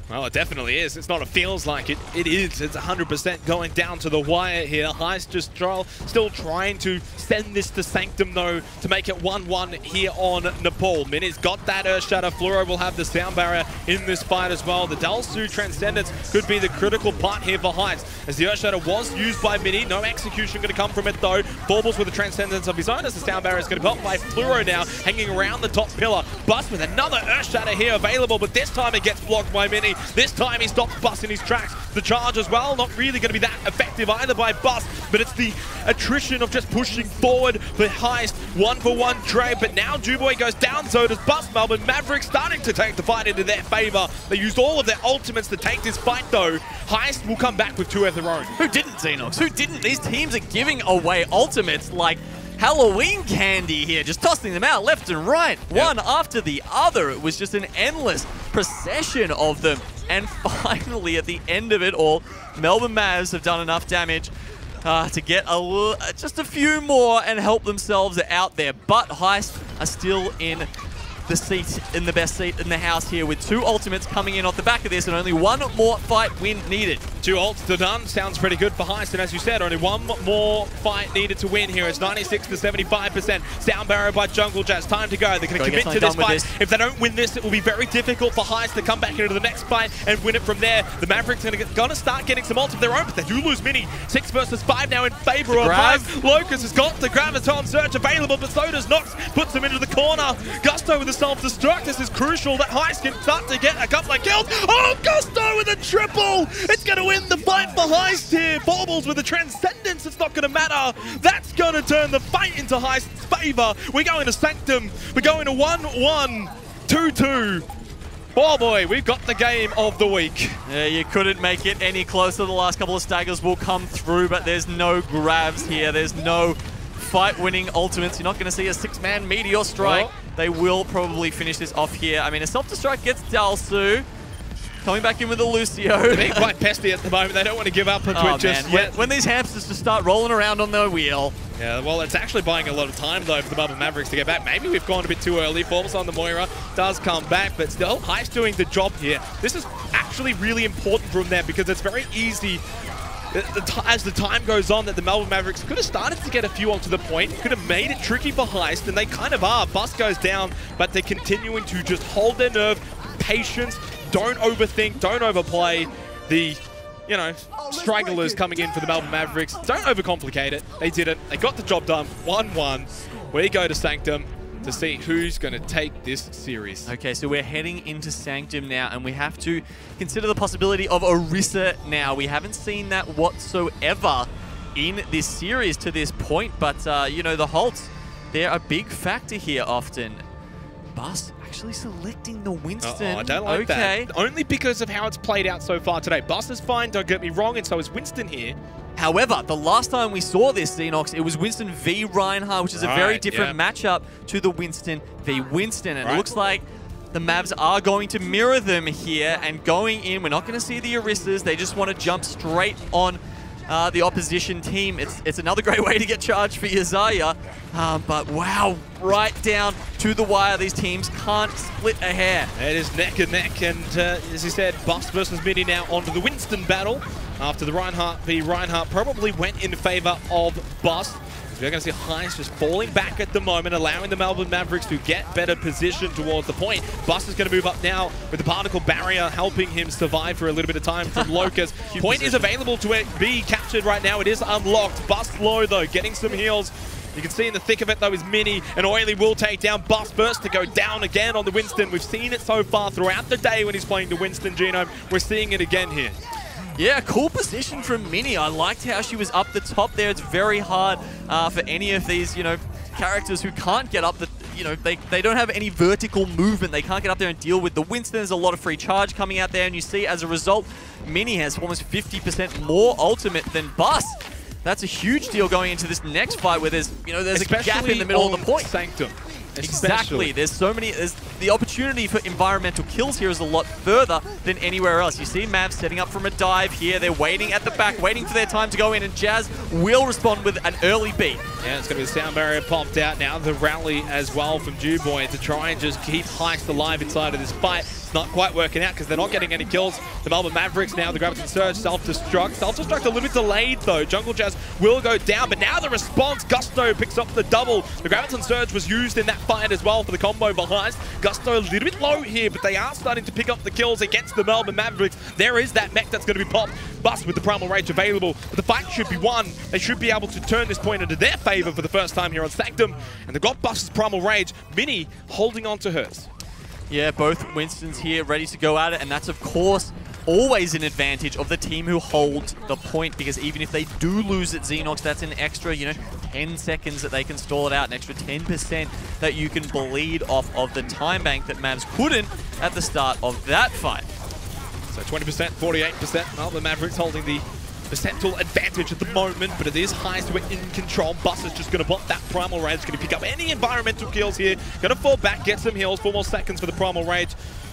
Well, it definitely is. It's not a feels like it. It is. It's 100% going down to the wire here. HEIST just still trying to send this to Sanctum, though, to make it 1-1 here on Nepal. Mini's got that Earthshatter. Fluoro will have the sound barrier in this fight as well. The Dalsu Transcendence could be the critical part here for HEIST, as the Earthshatter was used by Mini. No execution going to come from it, though. Baubles with a Transcendence of his own, as the sound barrier is going to be helped by Fluoro now, hanging around the top pillar. Bus with another Earthshatter here available, but this time it gets blocked by Mini. This time he stops Bus in his tracks. The charge as well, not really going to be that effective either by Bus, but it's the attrition of just pushing forward for HEIST. 1-for-1 trade, but now Juboy goes down, so does Bus. Melbourne Mavericks starting to take the fight into their favor. They used all of their ultimates to take this fight, though. HEIST will come back with 2 of their own. Who didn't, ZeNox? Who didn't? These teams are giving away ultimates like Halloween candy here, just tossing them out left and right, one after the other. It was just an endless procession of them. And finally, at the end of it all, Melbourne Mavs have done enough damage to get just a few more and help themselves out there. But HEIST are still in the best seat in the house here, with 2 ultimates coming in off the back of this and only 1 more fight win needed. 2 ults to done. Sounds pretty good for HEIST, and as you said, only 1 more fight needed to win here. It's 96 to 75%. Sound barrier by Jungle Jazz. Time to go. They're going to commit to this fight. If they don't win this, it will be very difficult for HEIST to come back into the next fight and win it from there. The Mavericks are going to start getting some ults of their own, but they do lose Mini. 6 versus 5 now in favor of HEIST. Locus has got the Graviton Surge available, but so does Nox. Puts him into the corner. Gusto with the self-destruct. This is crucial that HEIST can start to get a couple of kills. Oh, Gusto with a triple! It's going to win the fight for HEIST here. Baubles with the Transcendence. It's not going to matter. That's going to turn the fight into HEIST's favor. We're going to Sanctum. We're going to 1-1, 2-2. Oh boy, we've got the game of the week. Yeah, you couldn't make it any closer. The last couple of staggers will come through, but there's no grabs here. There's no fight-winning ultimates. You're not going to see a 6-man meteor strike. Oh. They will probably finish this off here. I mean, a self-destruct gets Dalsu. Coming back in with a Lucio. They're being quite pesty at the moment. They don't want to give up on Twitch just yet. When these hamsters just start rolling around on their wheel. Yeah, well, it's actually buying a lot of time, though, for the Melbourne Mavericks to get back. Maybe we've gone a bit too early. Forms on the Moira does come back, but still, HEIST doing the job here. This is actually really important from them because it's very easy as the time goes on that the Melbourne Mavericks could have started to get a few onto the point, could have made it tricky for HEIST, and they kind of are. Bus goes down, but they're continuing to just hold their nerve, patience, don't overthink, don't overplay. The, you know, stragglers coming in for the Melbourne Mavericks, don't overcomplicate it. They did it. They got the job done. 1-1. We go to Sanctum to see who's going to take this series. Okay, so we're heading into Sanctum now, and we have to consider the possibility of Orisa now. We haven't seen that whatsoever in this series to this point, but, you know, the Holts, they're a big factor here often. Bus actually selecting the Winston. I don't like that. Only because of how it's played out so far today. Bus is fine, don't get me wrong, and so is Winston here. However, the last time we saw this, ZeNox, it was Winston v Reinhardt, which is a very different matchup to the Winston v Winston. And it looks like the Mavs are going to mirror them here and going in. We're not going to see the Orisas. They just want to jump straight on the opposition team. It's another great way to get charged for Isaiah. But wow, right down to the wire. These teams can't split a hair. It is neck and neck. And as you said, Bus versus Mini now onto the Winston battle. After the Reinhardt v Reinhardt probably went in favor of Bus. We're going to see HEIST just falling back at the moment, allowing the Melbourne Mavericks to get better position towards the point. Bus is going to move up now with the particle barrier helping him survive for a little bit of time from Locust. Point is available to be captured right now. It is unlocked. Bus low, though, getting some heals. You can see in the thick of it, though, is Mini, and Oily will take down Bus first to go down again on the Winston. We've seen it so far throughout the day when he's playing the Winston Genome. We're seeing it again here. Yeah, cool position from Mini. I liked how she was up the top there. It's very hard for any of these, you know, characters who can't get up the, you know, they don't have any vertical movement. They can't get up there and deal with the Winston. There's a lot of free charge coming out there, and you see as a result, Mini has almost 50% more ultimate than Bus. That's a huge deal going into this next fight where there's, you know, there's a gap in the middle of the point. Sanctum. Exactly. There's so many. The opportunity for environmental kills here is a lot further than anywhere else. You see Mavs setting up from a dive here. They're waiting at the back, waiting for their time to go in, and Jazz will respond with an early beat. Yeah, it's going to be the sound barrier popped out now. The rally as well from Dewboy to try and just keep HEIST alive inside of this fight. It's not quite working out because they're not getting any kills. The Melbourne Mavericks now, the Graviton Surge, self-destruct. Self-destruct a little bit delayed though. Jungle Jazz will go down, but now the response, Gusto picks up the double. The Graviton Surge was used in that fight as well for the combo for HEIST. Gusto a little bit low here, but they are starting to pick up the kills against the Melbourne Mavericks. There is that mech that's going to be popped. Bus with the Primal Rage available, but the fight should be won. They should be able to turn this point into their favor for the first time here on Sanctum, and they've got Bus's Primal Rage. Mini holding on to hers. Yeah, both Winstons here ready to go at it, and that's of course always an advantage of the team who holds the point, because even if they do lose at ZeNox, that's an extra, you know, 10 seconds that they can stall it out, an extra 10% that you can bleed off of the time bank that Mavs couldn't at the start of that fight. So 20%, 48%. Well, the Mavericks holding the percentile advantage at the moment, but it is HEIST who are in control. Bus is just going to pop that Primal Rage, going to pick up any environmental kills here. Going to fall back, get some heals, 4 more seconds for the Primal Rage.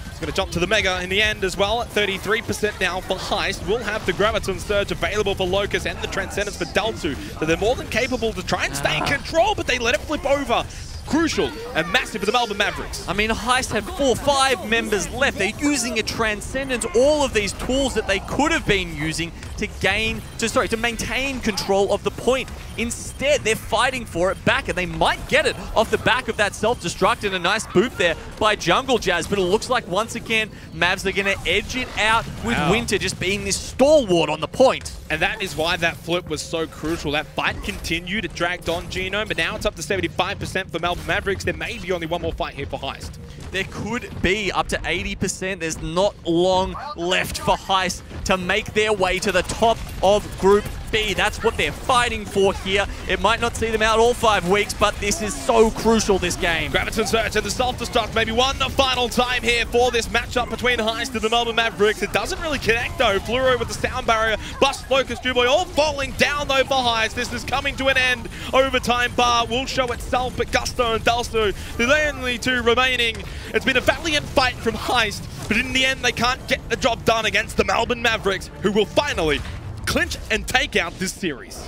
He's going to jump to the Mega in the end as well at 33% now for HEIST. We'll have the Graviton Surge available for Locust and the Transcendence for Dalsu. So they're more than capable to try and stay in control, but they let it flip over. Crucial and massive for the Melbourne Mavericks. I mean, HEIST had 4 or 5 members left. They're using a Transcendence, all of these tools that they could have been using to maintain control of the point. Instead, they're fighting for it back, and they might get it off the back of that self-destruct and a nice boot there by Jungle Jazz. But it looks like, once again, Mavs are going to edge it out with Winter just being this stalwart on the point. And that is why that flip was so crucial. That fight continued, it dragged on Genome, but now it's up to 75% for Melbourne Mavericks. There may be only one more fight here for HEIST. There could be up to 80%. There's not long left for HEIST to make their way to the top of Group be. That's what they're fighting for here. It might not see them out all 5 weeks, but this is so crucial, this game. Graviton Surge and the self-destruct, maybe one final time here for this matchup between HEIST and the Melbourne Mavericks. It doesn't really connect though. Fluoro with the sound barrier, Bust, Locust, Duboy all falling down though for HEIST. This is coming to an end. Overtime bar will show itself, but Gusto and Dalsto, they're the only 2 remaining. It's been a valiant fight from HEIST, but in the end they can't get the job done against the Melbourne Mavericks, who will finally clinch and take out this series.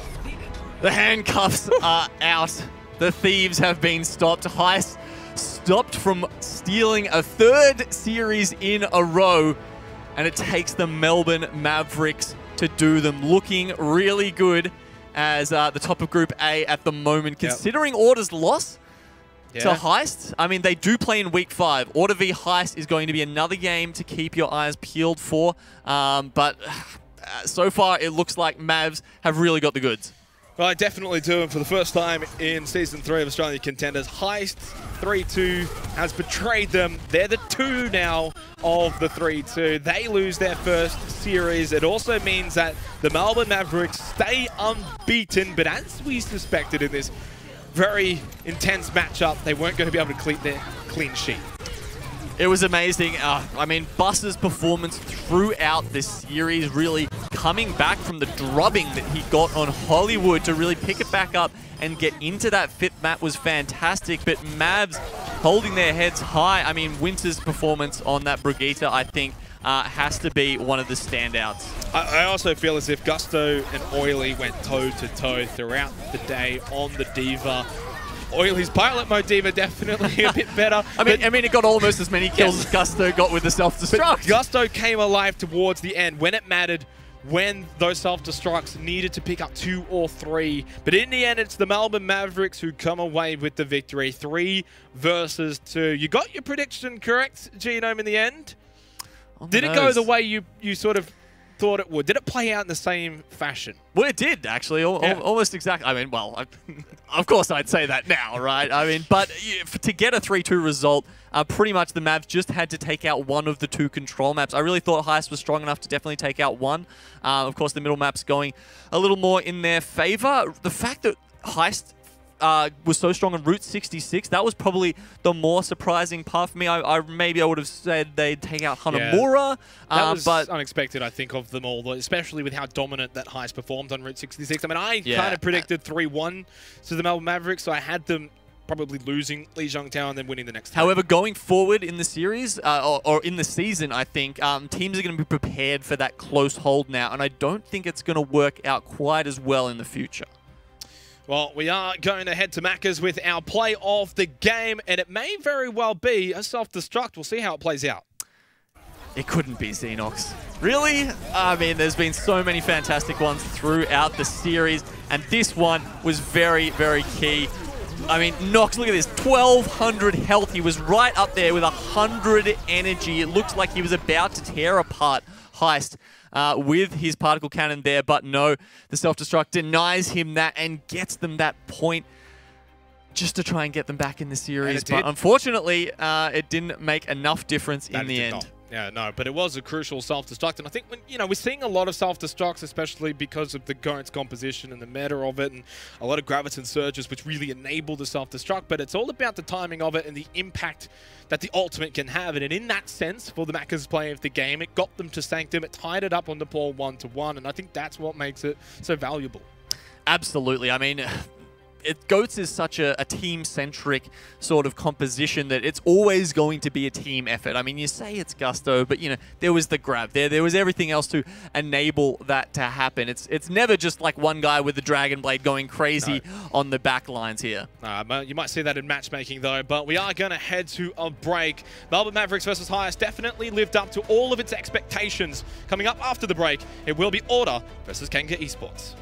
The handcuffs are out. The thieves have been stopped. HEIST stopped from stealing a 3rd series in a row, and it takes the Melbourne Mavericks to do them. Looking really good as the top of Group A at the moment. Considering Order's loss to HEIST, I mean, they do play in Week 5. Order v HEIST is going to be another game to keep your eyes peeled for, but so far it looks like Mavs have really got the goods. Well, I definitely do, and for the first time in Season 3 of Australia Contenders, HEIST 3-2 has betrayed them. They're the 2 now of the 3-2. They lose their first series. It also means that the Melbourne Mavericks stay unbeaten, but as we suspected in this very intense matchup, they weren't going to be able to keep their clean sheet. It was amazing. I mean, Bus's performance throughout this series, really coming back from the drubbing that he got on Hollywood to really pick it back up and get into that 5th map was fantastic. But Mavs holding their heads high. I mean, Winter's performance on that Brigitte, I think, has to be one of the standouts. I also feel as if Gusto and Oily went toe-to-toe throughout the day on the Diva. Oily's pilot mode Diva definitely a bit better. I mean, it got almost as many kills as Gusto got with the self-destruct. Gusto came alive towards the end when it mattered, when those self-destructs needed to pick up 2 or 3. But in the end, it's the Melbourne Mavericks who come away with the victory. 3 versus 2. You got your prediction correct, Genome, in the end? Did it go the way you sort of thought it would? Did it play out in the same fashion? Well, it did, actually. Almost exactly. I mean, well, of course I'd say that now, right? I mean, but to get a 3-2 result, pretty much the Mavs just had to take out one of the 2 control maps. I really thought HEIST was strong enough to definitely take out one. Of course, the middle map's going a little more in their favor. The fact that HEIST was so strong on Route 66, that was probably the more surprising part for me. Maybe I would have said they'd take out Hanamura. That was unexpected, I think, of them all, especially with how dominant that HEIST performed on Route 66. I mean, I kind of predicted 3-1 to the Melbourne Mavericks, so I had them probably losing Lijiang Town and then winning the next time. However, going forward in the series, or in the season, I think, teams are going to be prepared for that close hold now, and I don't think it's going to work out quite as well in the future. Well, we are going to head to Macca's with our play of the game, and it may very well be a self-destruct. We'll see how it plays out. It couldn't be ZeNox. Really? I mean, there's been so many fantastic ones throughout the series, and this one was very, very key. I mean, Nox, look at this, 1,200 health. He was right up there with 100 energy. It looks like he was about to tear apart HEIST with his particle cannon there, but no, the self-destruct denies him that and gets them that point just to try and get them back in the series. But unfortunately, it didn't make enough difference in the end. Yeah, no, but it was a crucial self-destruct, and I think we're seeing a lot of self-destructs, especially because of the Goat's composition and the meta of it, and a lot of Graviton Surges, which really enable the self-destruct, but it's all about the timing of it and the impact that the ultimate can have, and in that sense, for the Macca's play of the game, it got them to Sanctum, it tied it up on the ball 1-1, and I think that's what makes it so valuable. Absolutely. I mean, Goats is such a team-centric sort of composition that it's always going to be a team effort. I mean, you say it's Gusto, but, there was the grab there. There was everything else to enable that to happen. It's never just like one guy with the Dragon Blade going crazy on the back lines here. You might see that in matchmaking, though, but we are going to head to a break. Melbourne Mavericks versus HEIST definitely lived up to all of its expectations. Coming up after the break, it will be Order versus Kenga Esports.